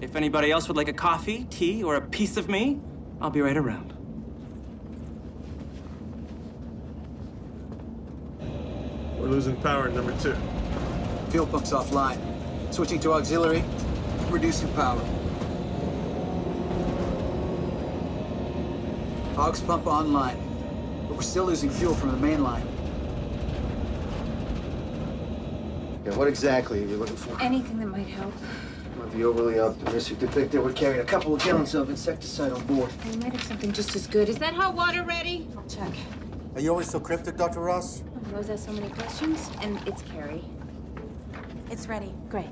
if anybody else would like a coffee, tea, or a piece of me, I'll be right around. We're losing power in number 2. Fuel pump's offline. Switching to auxiliary, reducing power. Aux pump online, but we're still losing fuel from the main line. Yeah, what exactly are you looking for? Anything that might help. Might be overly optimistic to think that we're carrying a couple of gallons of insecticide on board. We might have something just as good. Is that hot water ready? I'll check. Are you always so cryptic, Dr. Ross? Rose has so many questions, and it's Carrie. It's ready. Great.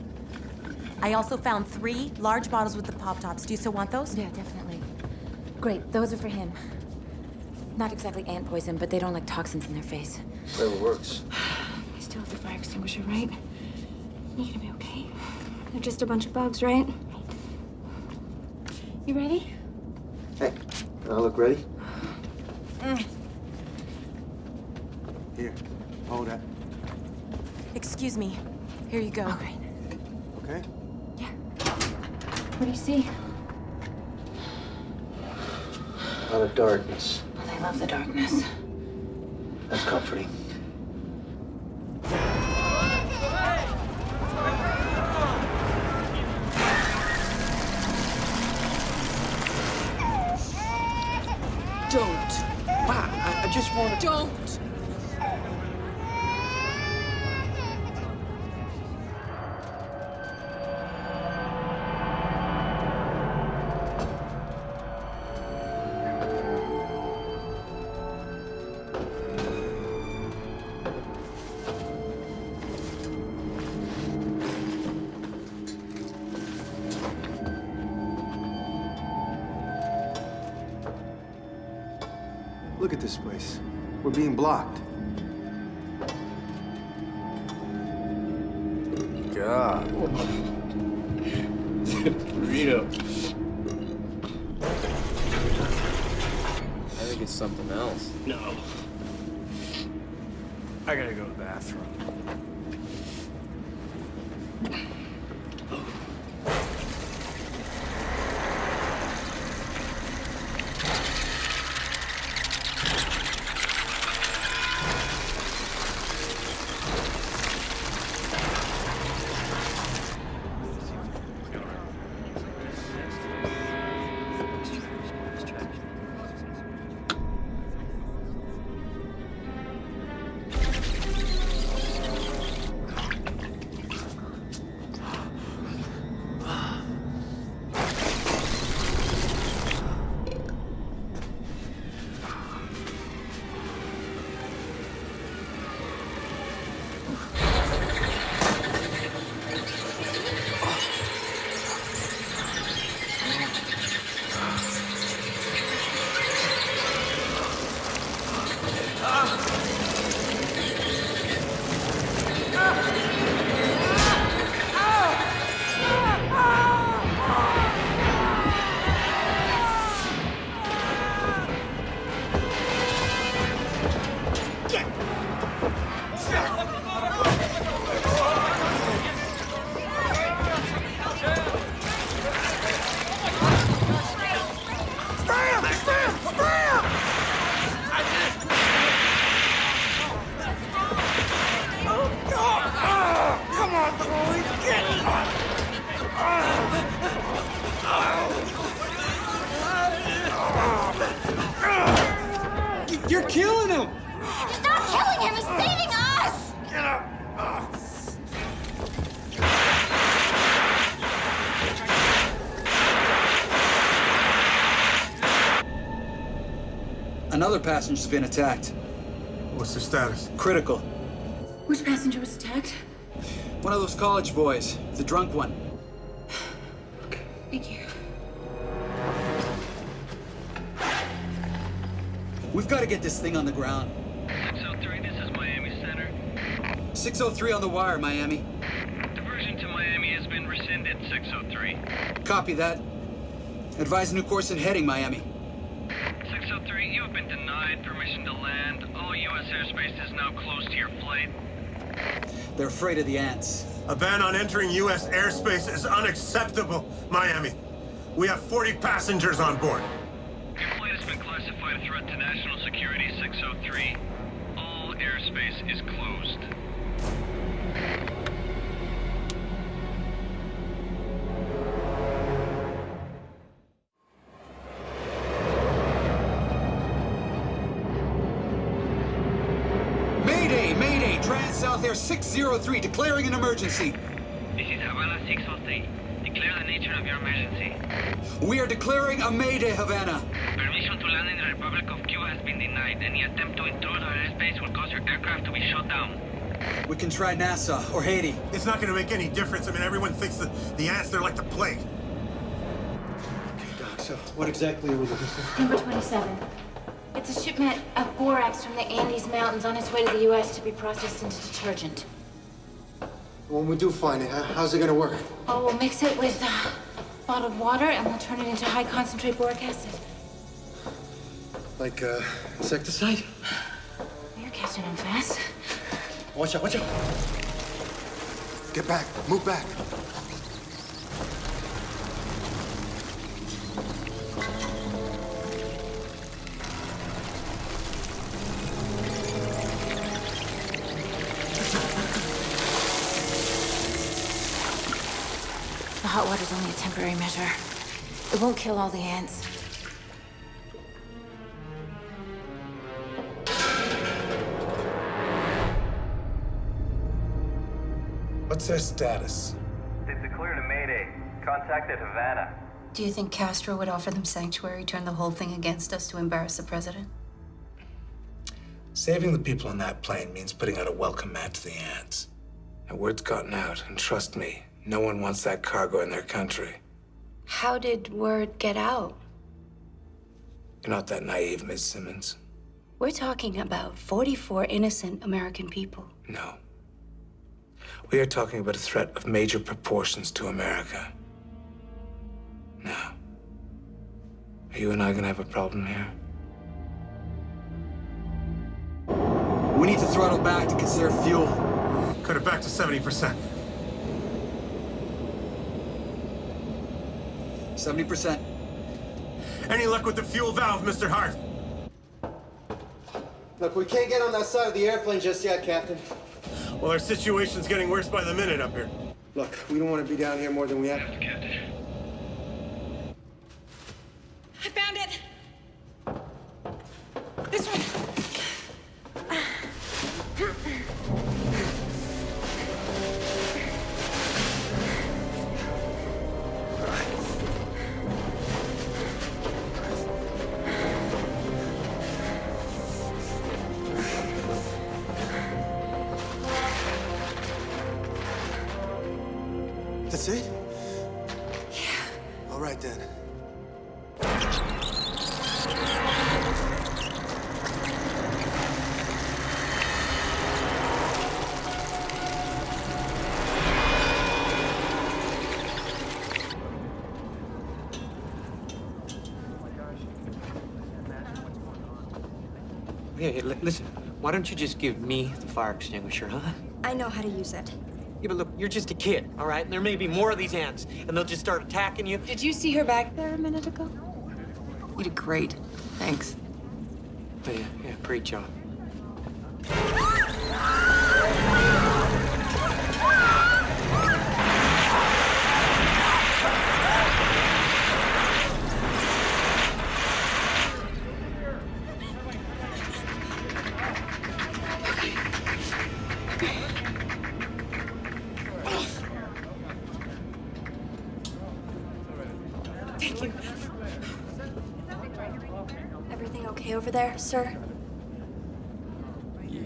I also found 3 large bottles with the pop tops. Do you still want those? Yeah, definitely. Great, those are for him. Not exactly ant poison, but they don't like toxins in their face. Whatever works. I still have the fire extinguisher, right? You're gonna be okay. They're just a bunch of bugs, right? You ready? Hey, I look ready? Here, hold that. Excuse me. Here you go. Oh, great. Okay? What do you see? A lot of darkness. Well, I love the darkness. That's comforting. Don't. Wow, I just want to... Don't. Look at this place. We're being blocked. God. Burrito. I think it's something else. No. I gotta go to the bathroom. Another passenger's been attacked. What's the status? Critical. Which passenger was attacked? One of those college boys, the drunk one. Thank you. We've got to get this thing on the ground. 603, this is Miami Center. 603 on the wire, Miami. Diversion to Miami has been rescinded, 603. Copy that. Advise new course and heading, Miami. 603, you have been denied permission to land. All U.S. airspace is now closed to your flight. They're afraid of the ants. A ban on entering U.S. airspace is unacceptable, Miami. We have 40 passengers on board. Your flight has been classified a threat to national security, 603. All airspace is closed. Mayday! Mayday! Trans-South Air 603 declaring an emergency. This is Havana 603. Declare the nature of your emergency. We are declaring a Mayday, Havana. Permission to land in the Republic of Cuba has been denied. Any attempt to intrude our airspace will cause your aircraft to be shot down. We can try NASA or Haiti. It's not going to make any difference. I mean, everyone thinks that the ants, they're like the plague. Okay, Doc, so what exactly are we looking for? Number 27. It's a shipment of borax from the Andes Mountains on its way to the U.S. to be processed into detergent. When we do find it, how's it gonna work? Oh, we'll mix it with bottled water and we'll turn it into high concentrate boric acid. Like, insecticide? You're catching on fast. Watch out, watch out. Get back. Move back. The hot water's only a temporary measure. It won't kill all the ants. What's their status? They've declared a Mayday. Contacted Havana. Do you think Castro would offer them sanctuary, turn the whole thing against us to embarrass the president? Saving the people on that plane means putting out a welcome mat to the ants. And word's gotten out, and trust me, no one wants that cargo in their country. How did word get out? You're not that naive, Miss Simmons. We're talking about 44 innocent American people. No. We are talking about a threat of major proportions to America. Now, are you and I gonna have a problem here? We need to throttle back to conserve fuel. Cut it back to 70%. 70%. Any luck with the fuel valve, Mr. Hart? Look, we can't get on that side of the airplane just yet, Captain. Well, our situation's getting worse by the minute up here. Look, we don't want to be down here more than we have. I found it. This one. That's it? Yeah. All right, then. Hey, listen, why don't you just give me the fire extinguisher, huh? I know how to use it. Yeah, but look, you're just a kid, all right? And there may be more of these ants, and they'll just start attacking you. Did you see her back there a minute ago? You did great. Thanks. Oh, yeah, great job. Everything okay over there, sir? Yeah.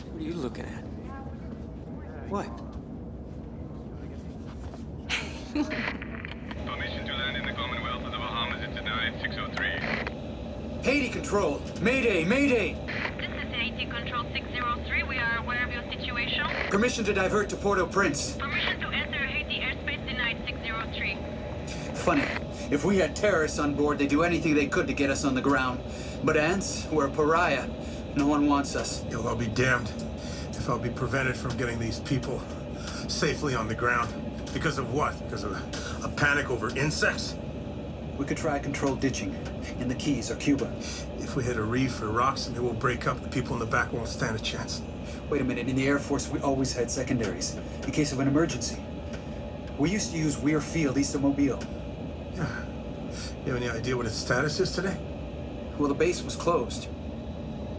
What are you looking at? What? Permission to land in the Commonwealth of the Bahamas is denied, 603. Haiti Control. Mayday, Mayday. This is Haiti Control 603. We are aware of your situation. Permission to divert to Port-au-Prince. Permission to enter Haiti airspace denied, 603. Funny. If we had terrorists on board, they'd do anything they could to get us on the ground. But ants, we're a pariah. No one wants us. Yo, I'll be damned if I'll be prevented from getting these people safely on the ground. Because of what? Because of a panic over insects? We could try controlled ditching in the Keys or Cuba. If we hit a reef or rocks and they will break up, the people in the back won't stand a chance. Wait a minute, in the Air Force, we always had secondaries in case of an emergency. We used to use Weir Field east of Mobile. Yeah. You have any idea what its status is today? Well, the base was closed.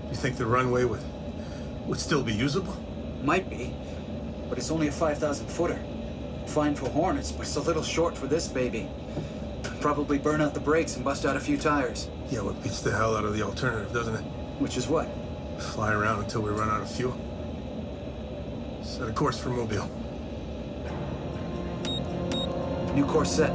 You think the runway would still be usable? Might be, but it's only a 5,000-footer. Fine for Hornets, but it's a little short for this baby. Probably burn out the brakes and bust out a few tires. Yeah, what beats the hell out of the alternative, doesn't it? Which is what? Fly around until we run out of fuel. Set a course for Mobile. New course set.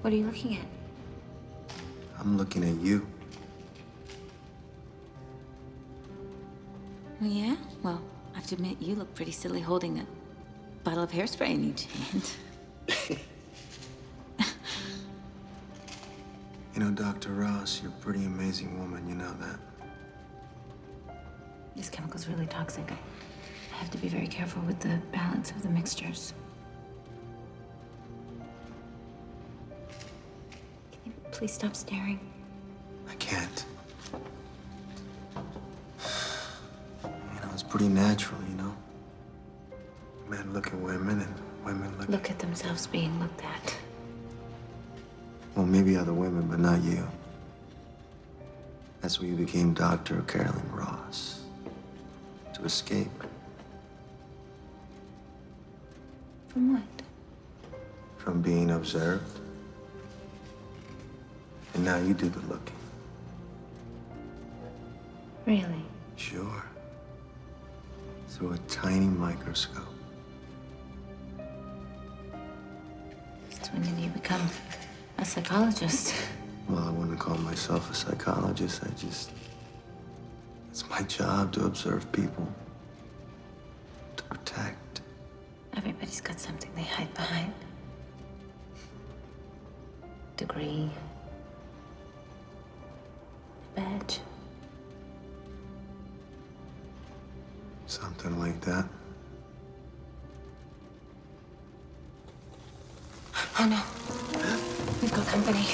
What are you looking at? I'm looking at you. Oh, yeah? Well, I have to admit, you look pretty silly holding a bottle of hairspray in each hand. You know, Dr. Ross, you're a pretty amazing woman, you know that. This chemical's really toxic. I have to be very careful with the balance of the mixtures. Can you please stop staring? I can't. You know, it's pretty natural, you know? Men look at women and women Look at themselves being looked at. Well, maybe other women, but not you. That's why you became Dr. Carolyn Ross. To escape. From what? From being observed. And now you do the looking. Really? Sure. Through a tiny microscope. Since when did you become a psychologist? Well, I wouldn't call myself a psychologist. It's my job to observe people. To protect. Everybody's got something they hide behind. Degree. A badge. Something like that. Oh no. We've got company.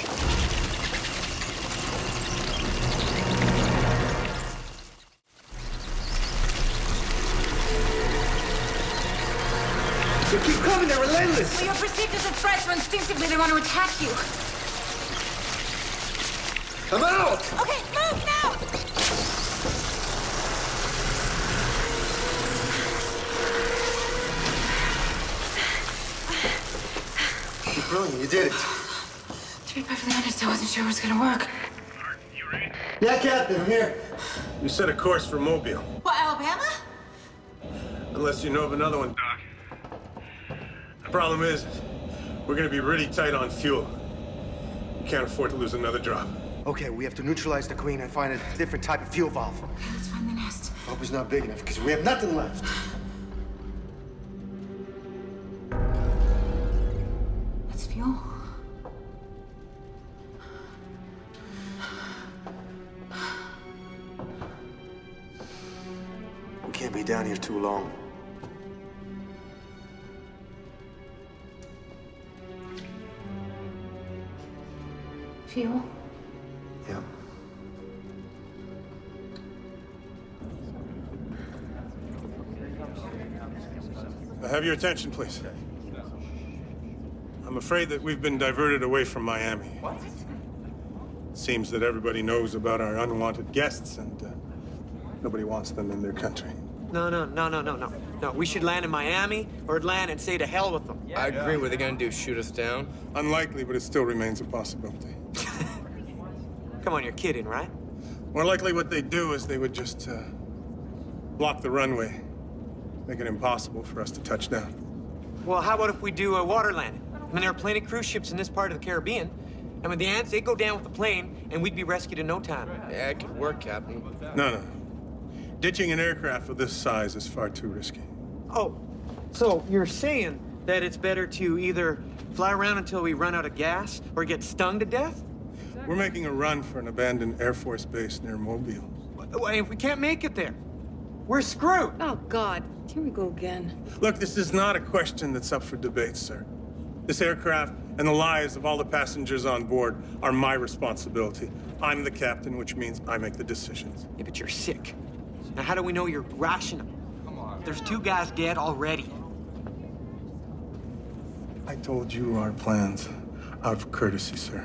They keep coming, they're relentless! Well, you're perceived as a threat, so instinctively they want to attack you. I'm out! Okay, move now! You're brilliant, you did it. To be perfectly honest, I wasn't sure it was gonna work. Yeah, Captain, I'm here. You set a course for Mobile. What, Alabama? Unless you know of another one, Doc. The problem is, we're gonna be really tight on fuel. We can't afford to lose another drop. Okay, we have to neutralize the queen and find a different type of fuel valve. Okay, let's find the nest. Hope it's not big enough, because we have nothing left. That's fuel. We can't be down here too long. Fuel? Yeah. Have your attention, please. I'm I'm afraid that we've been diverted away from Miami. What? Seems that everybody knows about our unwanted guests, and nobody wants them in their country. No. We should land in Miami or land and say to hell with them. I agree. What are they gonna do? Shoot us down? Unlikely, but it still remains a possibility. Come on, you're kidding, right? More likely what they'd do is they would just block the runway, make it impossible for us to touch down. Well, how about if we do a water landing? I mean, there are plenty of cruise ships in this part of the Caribbean. And with the ants, they'd go down with the plane, and we'd be rescued in no time. Yeah, it could work, Captain. No. Ditching an aircraft of this size is far too risky. Oh, so you're saying that it's better to either fly around until we run out of gas or get stung to death? We're making a run for an abandoned Air Force base near Mobile. If we can't make it there, we're screwed. Oh, God. Here we go again. Look, this is not a question that's up for debate, sir. This aircraft and the lives of all the passengers on board are my responsibility. I'm the captain, which means I make the decisions. Yeah, but you're sick. Now, how do we know you're rational? Come on. There's 2 guys dead already. I told you our plans out of courtesy, sir.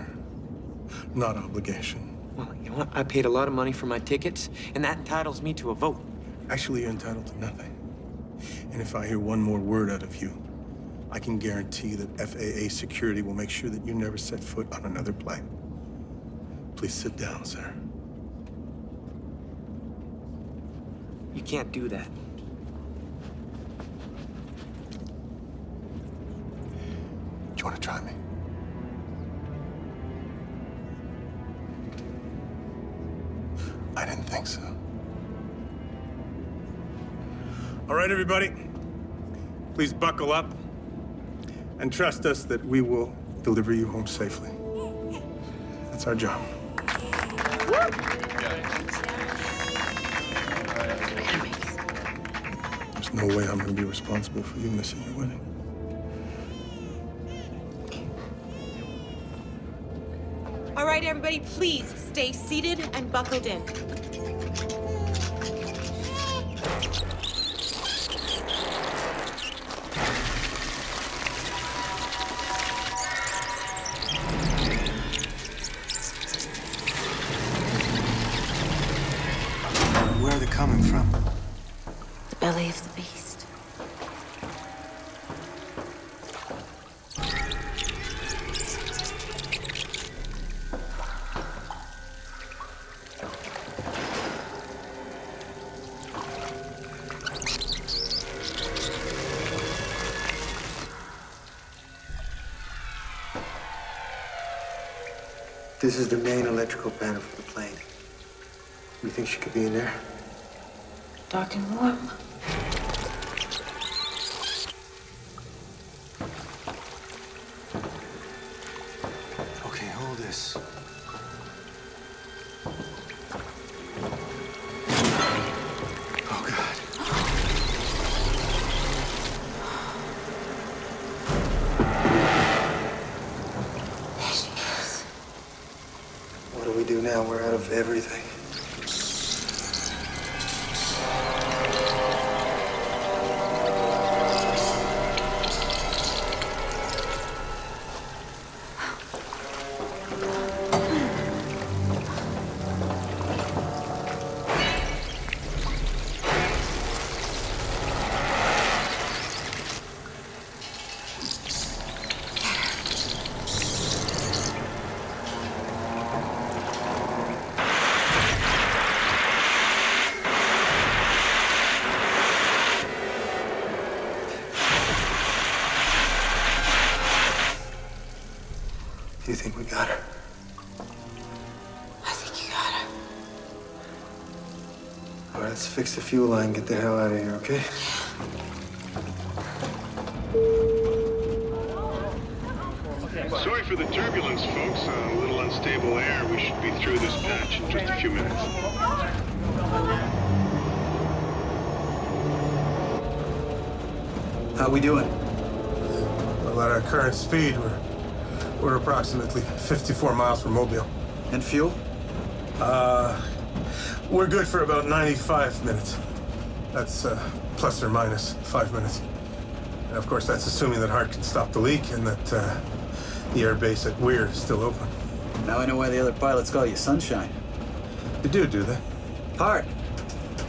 Not obligation. Well, you know what? I paid a lot of money for my tickets, and that entitles me to a vote. Actually, you're entitled to nothing. And if I hear one more word out of you, I can guarantee that FAA security will make sure that you never set foot on another plane. Please sit down, sir. You can't do that. Do you want to try me? I didn't think so. All right, everybody. Please buckle up and trust us that we will deliver you home safely. That's our job. There's no way I'm going to be responsible for you missing your wedding. All right, everybody, please stay seated and buckled in. Where are they coming from? The belly of the beast. This is the main electrical panel for the plane. You think she could be in there? Dark and warm. Okay, hold this. Oh, God. There she is. What do we do now? We're out of everything. Do you think we got her? I think you got her. All right, let's fix the fuel line and get the hell out of here, okay? Sorry for the turbulence, folks. A little unstable air. We should be through this patch in just a few minutes. How we doing? Well, at our current speed, we're approximately 54 miles from Mobile. And fuel? We're good for about 95 minutes. That's plus or minus 5 minutes. And of course, that's assuming that Hart can stop the leak and that The air base at Weir is still open. Now I know why the other pilots call you Sunshine. They do they? Hard.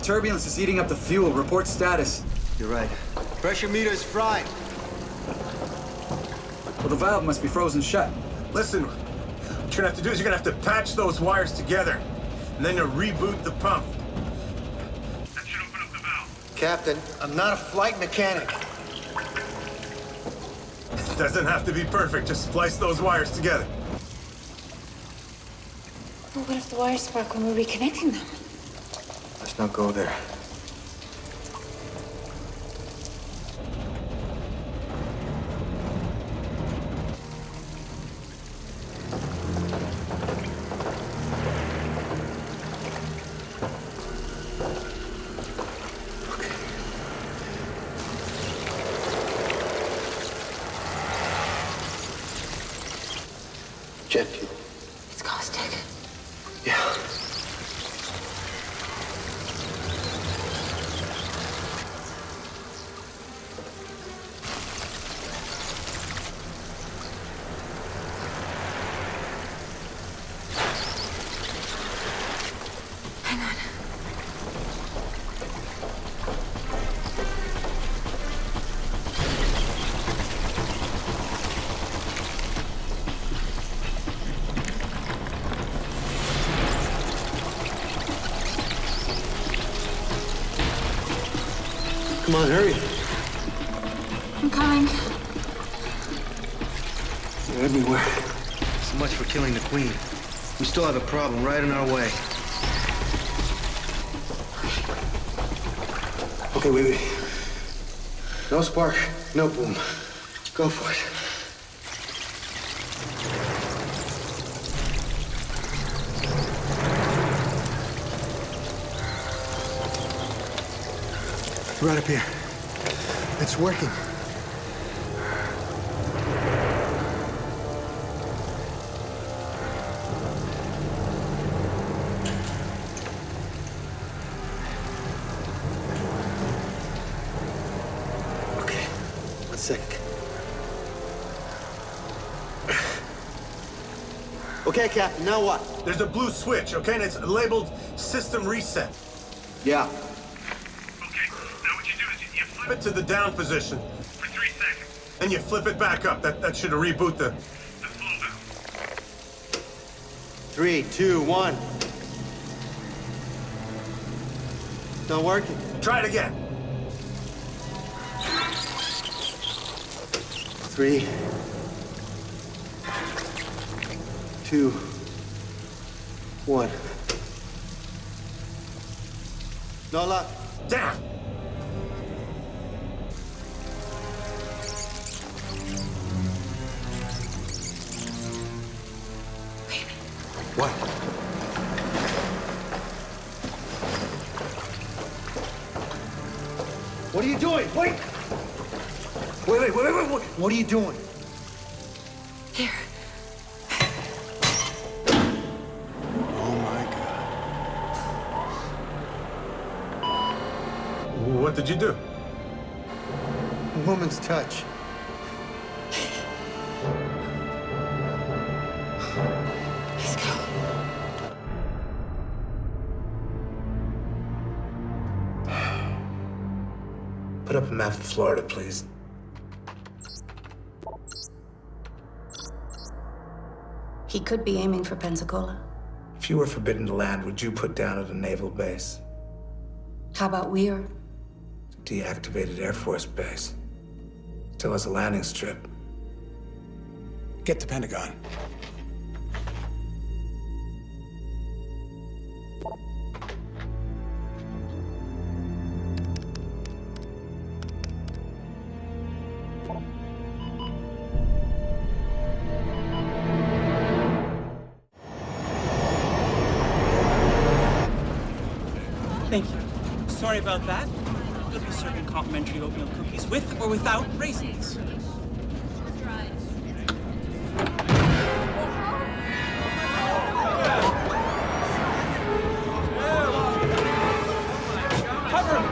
Turbulence is eating up the fuel. Report status. You're right. Pressure meter is fried. Well, the valve must be frozen shut. Listen, what you're gonna have to do is you're gonna have to patch those wires together, and then to reboot the pump. That should open up the valve. Captain, I'm not a flight mechanic. It doesn't have to be perfect. Just splice those wires together. But what if the wires spark when we're reconnecting them? Let's not go there. Jet fuel. It's caustic. Yeah. Hang on. Come on, hurry. I'm coming. They're everywhere. So much for killing the Queen. We still have a problem right in our way. Okay, wait. No spark, no boom. Go for it. Right up here. It's working. Okay, 1 second. Okay, Captain, now what? There's a blue switch, okay? And it's labeled System Reset. Yeah. Flip it to the down position. For 3 seconds. Then you flip it back up. That should reboot the... The flow valve. 3, 2, 1. Not working. Try it again. 3, 2, 1. No luck. Down. What? What are you doing? Wait! Wait. What are you doing? Here. Oh my God. What did you do? A woman's touch. Let's go. Put up a map of Florida, please. He could be aiming for Pensacola. If you were forbidden to land, would you put down at a naval base? How about Weir? Deactivated Air Force base. Still has a landing strip. Get to Pentagon. Thank you. Sorry about that. You'll be serving complimentary oatmeal cookies with or without raisins. Cover him!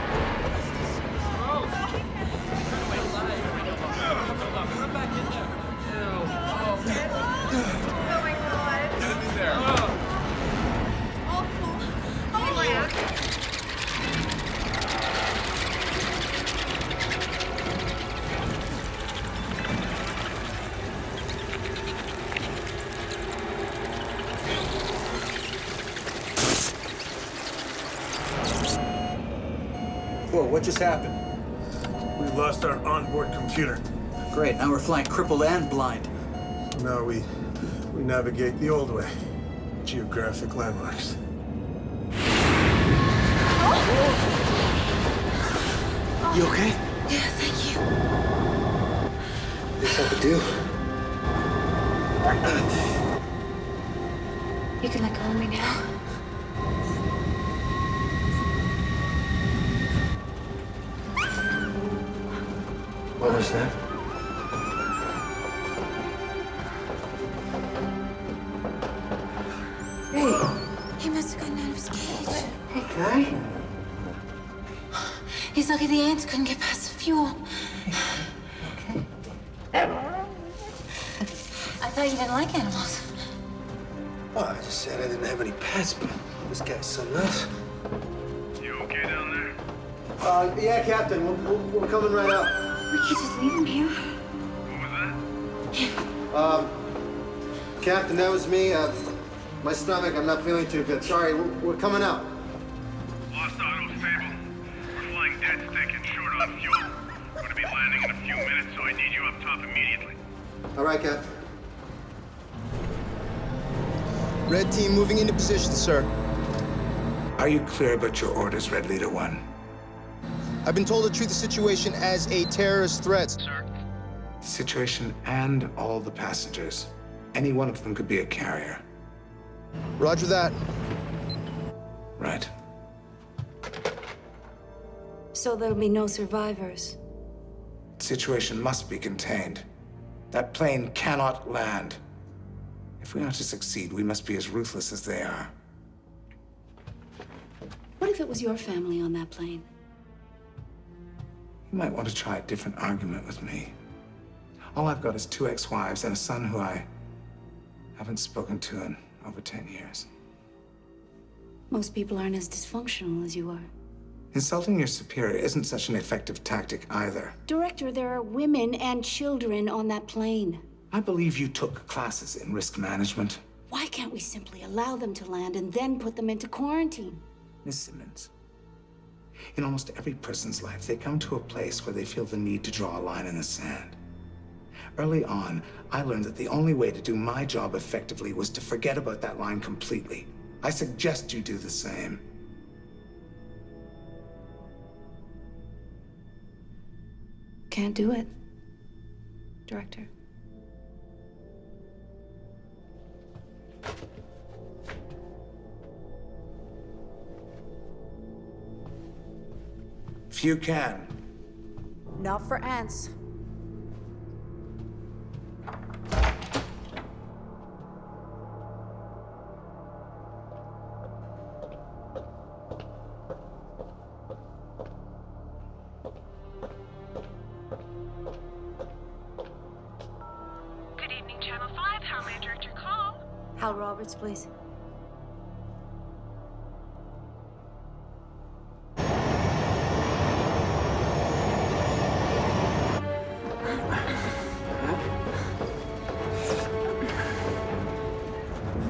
Whoa, what just happened? We lost our onboard computer. Great, now we're flying crippled and blind. Now we navigate the old way. Geographic landmarks. You okay? Yeah, thank you. This I could do. You can let go of me now. What was that? Hey. He must have gotten out of his cage. Hey, guy. He's lucky the ants couldn't get past the fuel. I thought you didn't like animals. Well, I just said I didn't have any pets, but this guy's something else. You okay down there? Yeah, Captain. We're coming right up. We can't just leave him here. What was that? Captain, that was me. My stomach, I'm not feeling too good. Sorry, we're coming up. Lost auto stable. We're flying dead stick and short on fuel. We're gonna be landing in a few minutes, so I need you up top immediately. All right, Captain. Red team moving into position, sir. Are you clear about your orders, Red Leader 1? I've been told to treat the situation as a terrorist threat. Sir? Situation and all the passengers. Any one of them could be a carrier. Roger that. Right. So there'll be no survivors. Situation must be contained. That plane cannot land. If we are to succeed, we must be as ruthless as they are. What if it was your family on that plane? You might want to try a different argument with me. All I've got is 2 ex-wives and a son who I haven't spoken to in over 10 years. Most people aren't as dysfunctional as you are. Insulting your superior isn't such an effective tactic either. Director, there are women and children on that plane. I believe you took classes in risk management. Why can't we simply allow them to land and then put them into quarantine? Miss Simmons, in almost every person's life, they come to a place where they feel the need to draw a line in the sand. Early on, I learned that the only way to do my job effectively was to forget about that line completely. I suggest you do the same. Can't do it, Director. Few can. Not for ants. Good evening, Channel 5. How may I direct your call? Hal Roberts, please.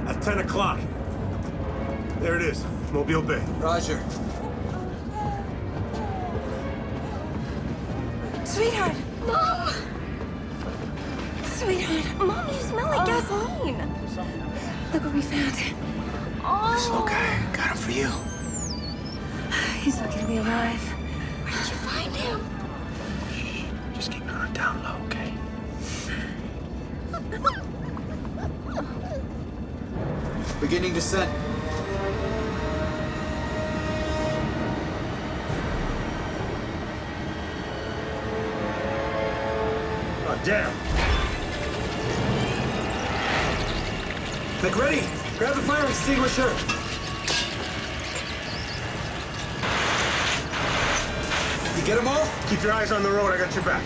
At 10 o'clock. There it is, Mobile Bay. Roger. Sweetheart! Mom! Sweetheart, Mom, you smell like gasoline. Look what we found. This little guy got him for you. He's lucky to be alive. Where did you find him? Just keep it on down low, okay? Beginning descent. Oh, damn. McReady, grab the fire extinguisher. You get them all? Keep your eyes on the road, I got your back.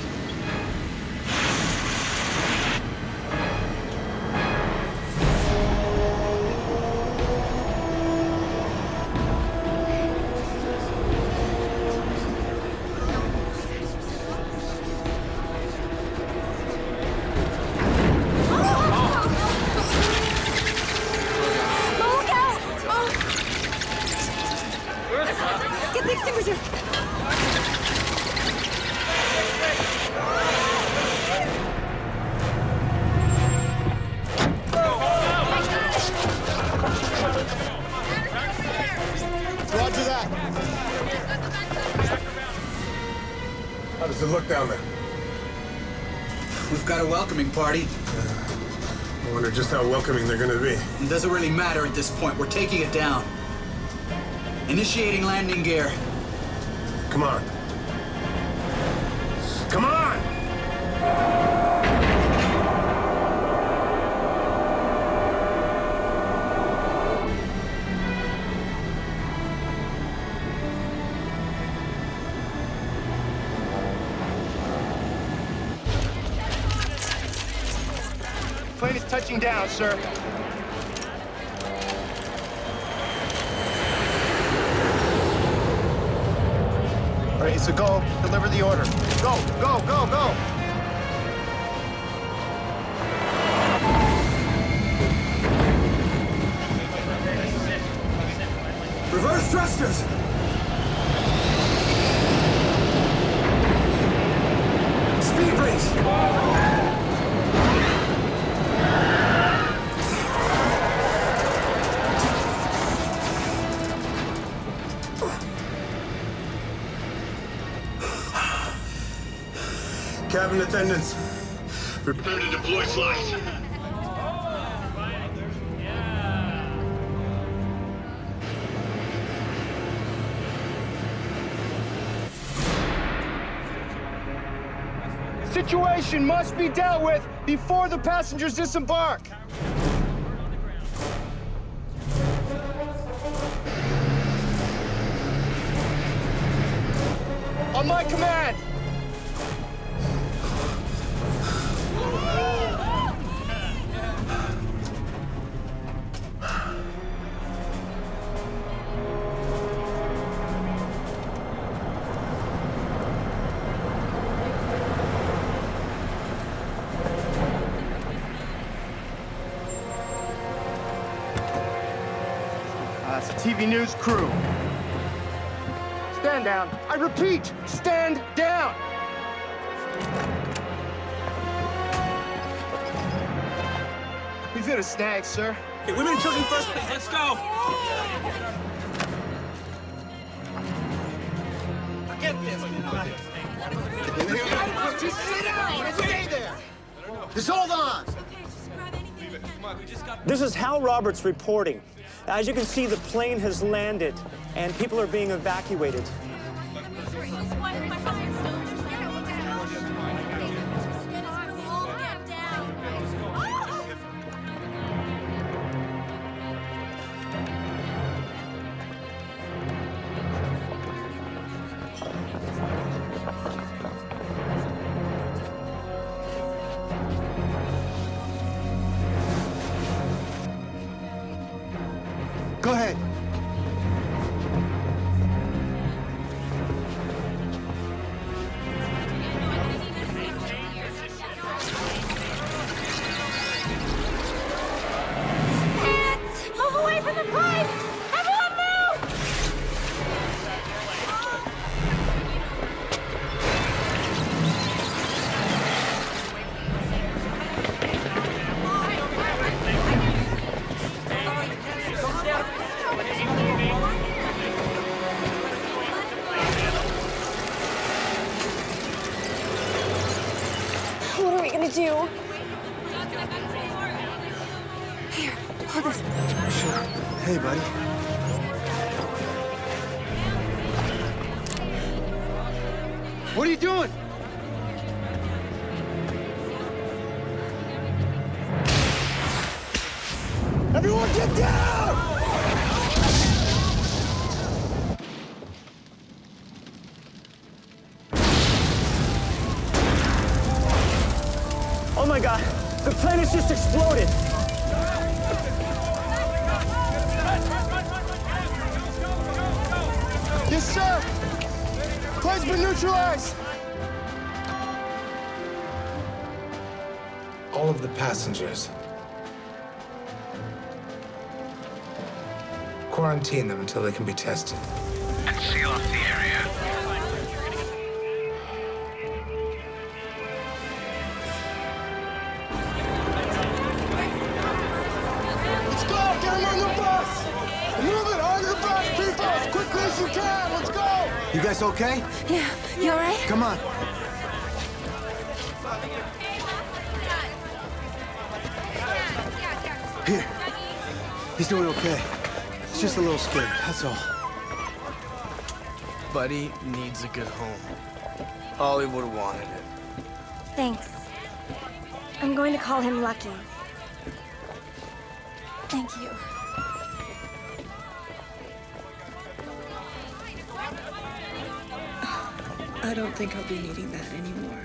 Get the Chambers here. Roger that. How does it look down there? We've got a welcoming party. I wonder just how welcoming they're gonna be. It doesn't really matter at this point. We're taking it down. Initiating landing gear. Come on. Come on! Plane is touching down, sir. All right, it's a go. Deliver the order. Go, go, go, go. Reverse thrusters! Speed brakes! Cabin attendants, prepare to deploy flight. Situation must be dealt with before the passengers disembark. On my command. It's a TV news crew. Stand down. I repeat, stand down. We've hit a snag, sir. Hey, women and children first, please. Let's go. Forget this. Just sit down and stay there. Just hold on. This is Hal Roberts reporting. As you can see, the plane has landed, and people are being evacuated. Go ahead. Move away from the plane! Everyone move! What are we gonna do? Here, hold this. Sure. Hey, buddy. What are you doing? Everyone get down! Oh my God, the plane has just exploded. Yes, sir. Plane's been neutralized. All of the passengers. Quarantine them until they can be tested. seal off the area. Let's go! Get him on the bus! Move it! On the bus, people! As quickly as you can! Let's go! You guys okay? Yeah, you all right? Come on. Here. He's doing okay. He's just a little scared, that's all. Buddy needs a good home. Ollie would have wanted it. Thanks. I'm going to call him Lucky. Thank you. I don't think I'll be needing that anymore.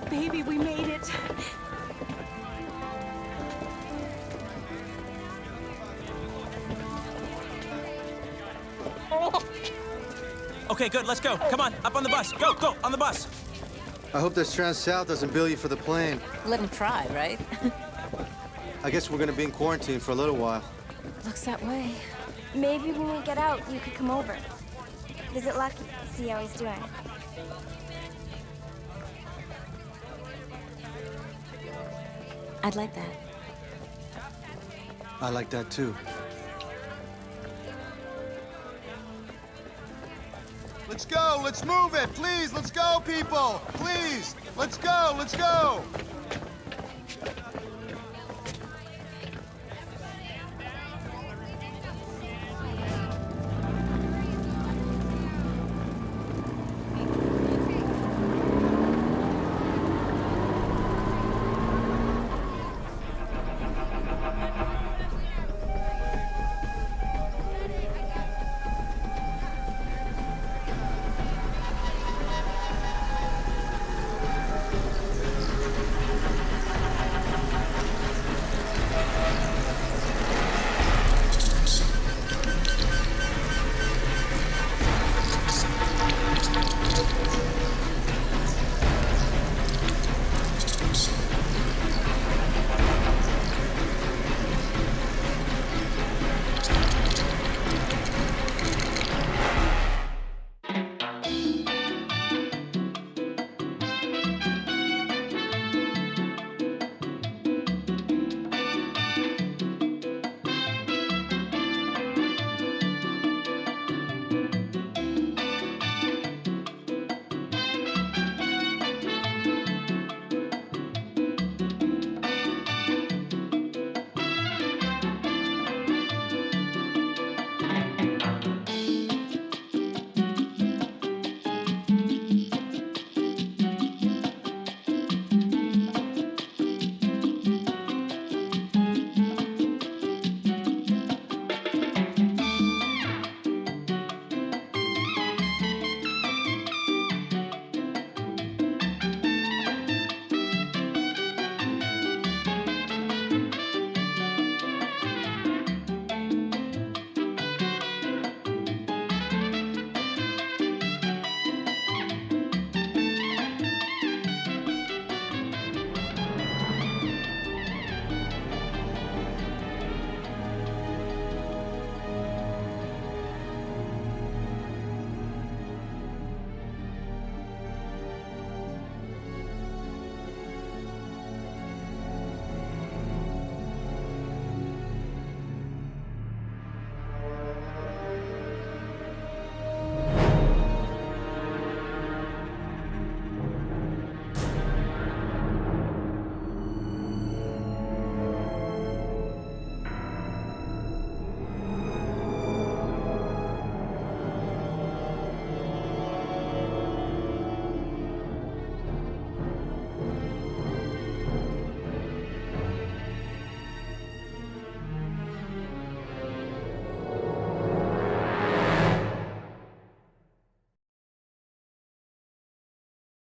Baby, we made it. Okay, good, let's go. Come on, up on the bus. Go, go, on the bus. I hope that Trans South doesn't bill you for the plane. Let him try, right? I guess we're gonna be in quarantine for a little while. Looks that way. Maybe when we get out, you could come over. Visit Lucky, see how he's doing. I'd like that. I like that too. Let's go! Let's move it! Please, let's go, people! Please! Let's go! Let's go!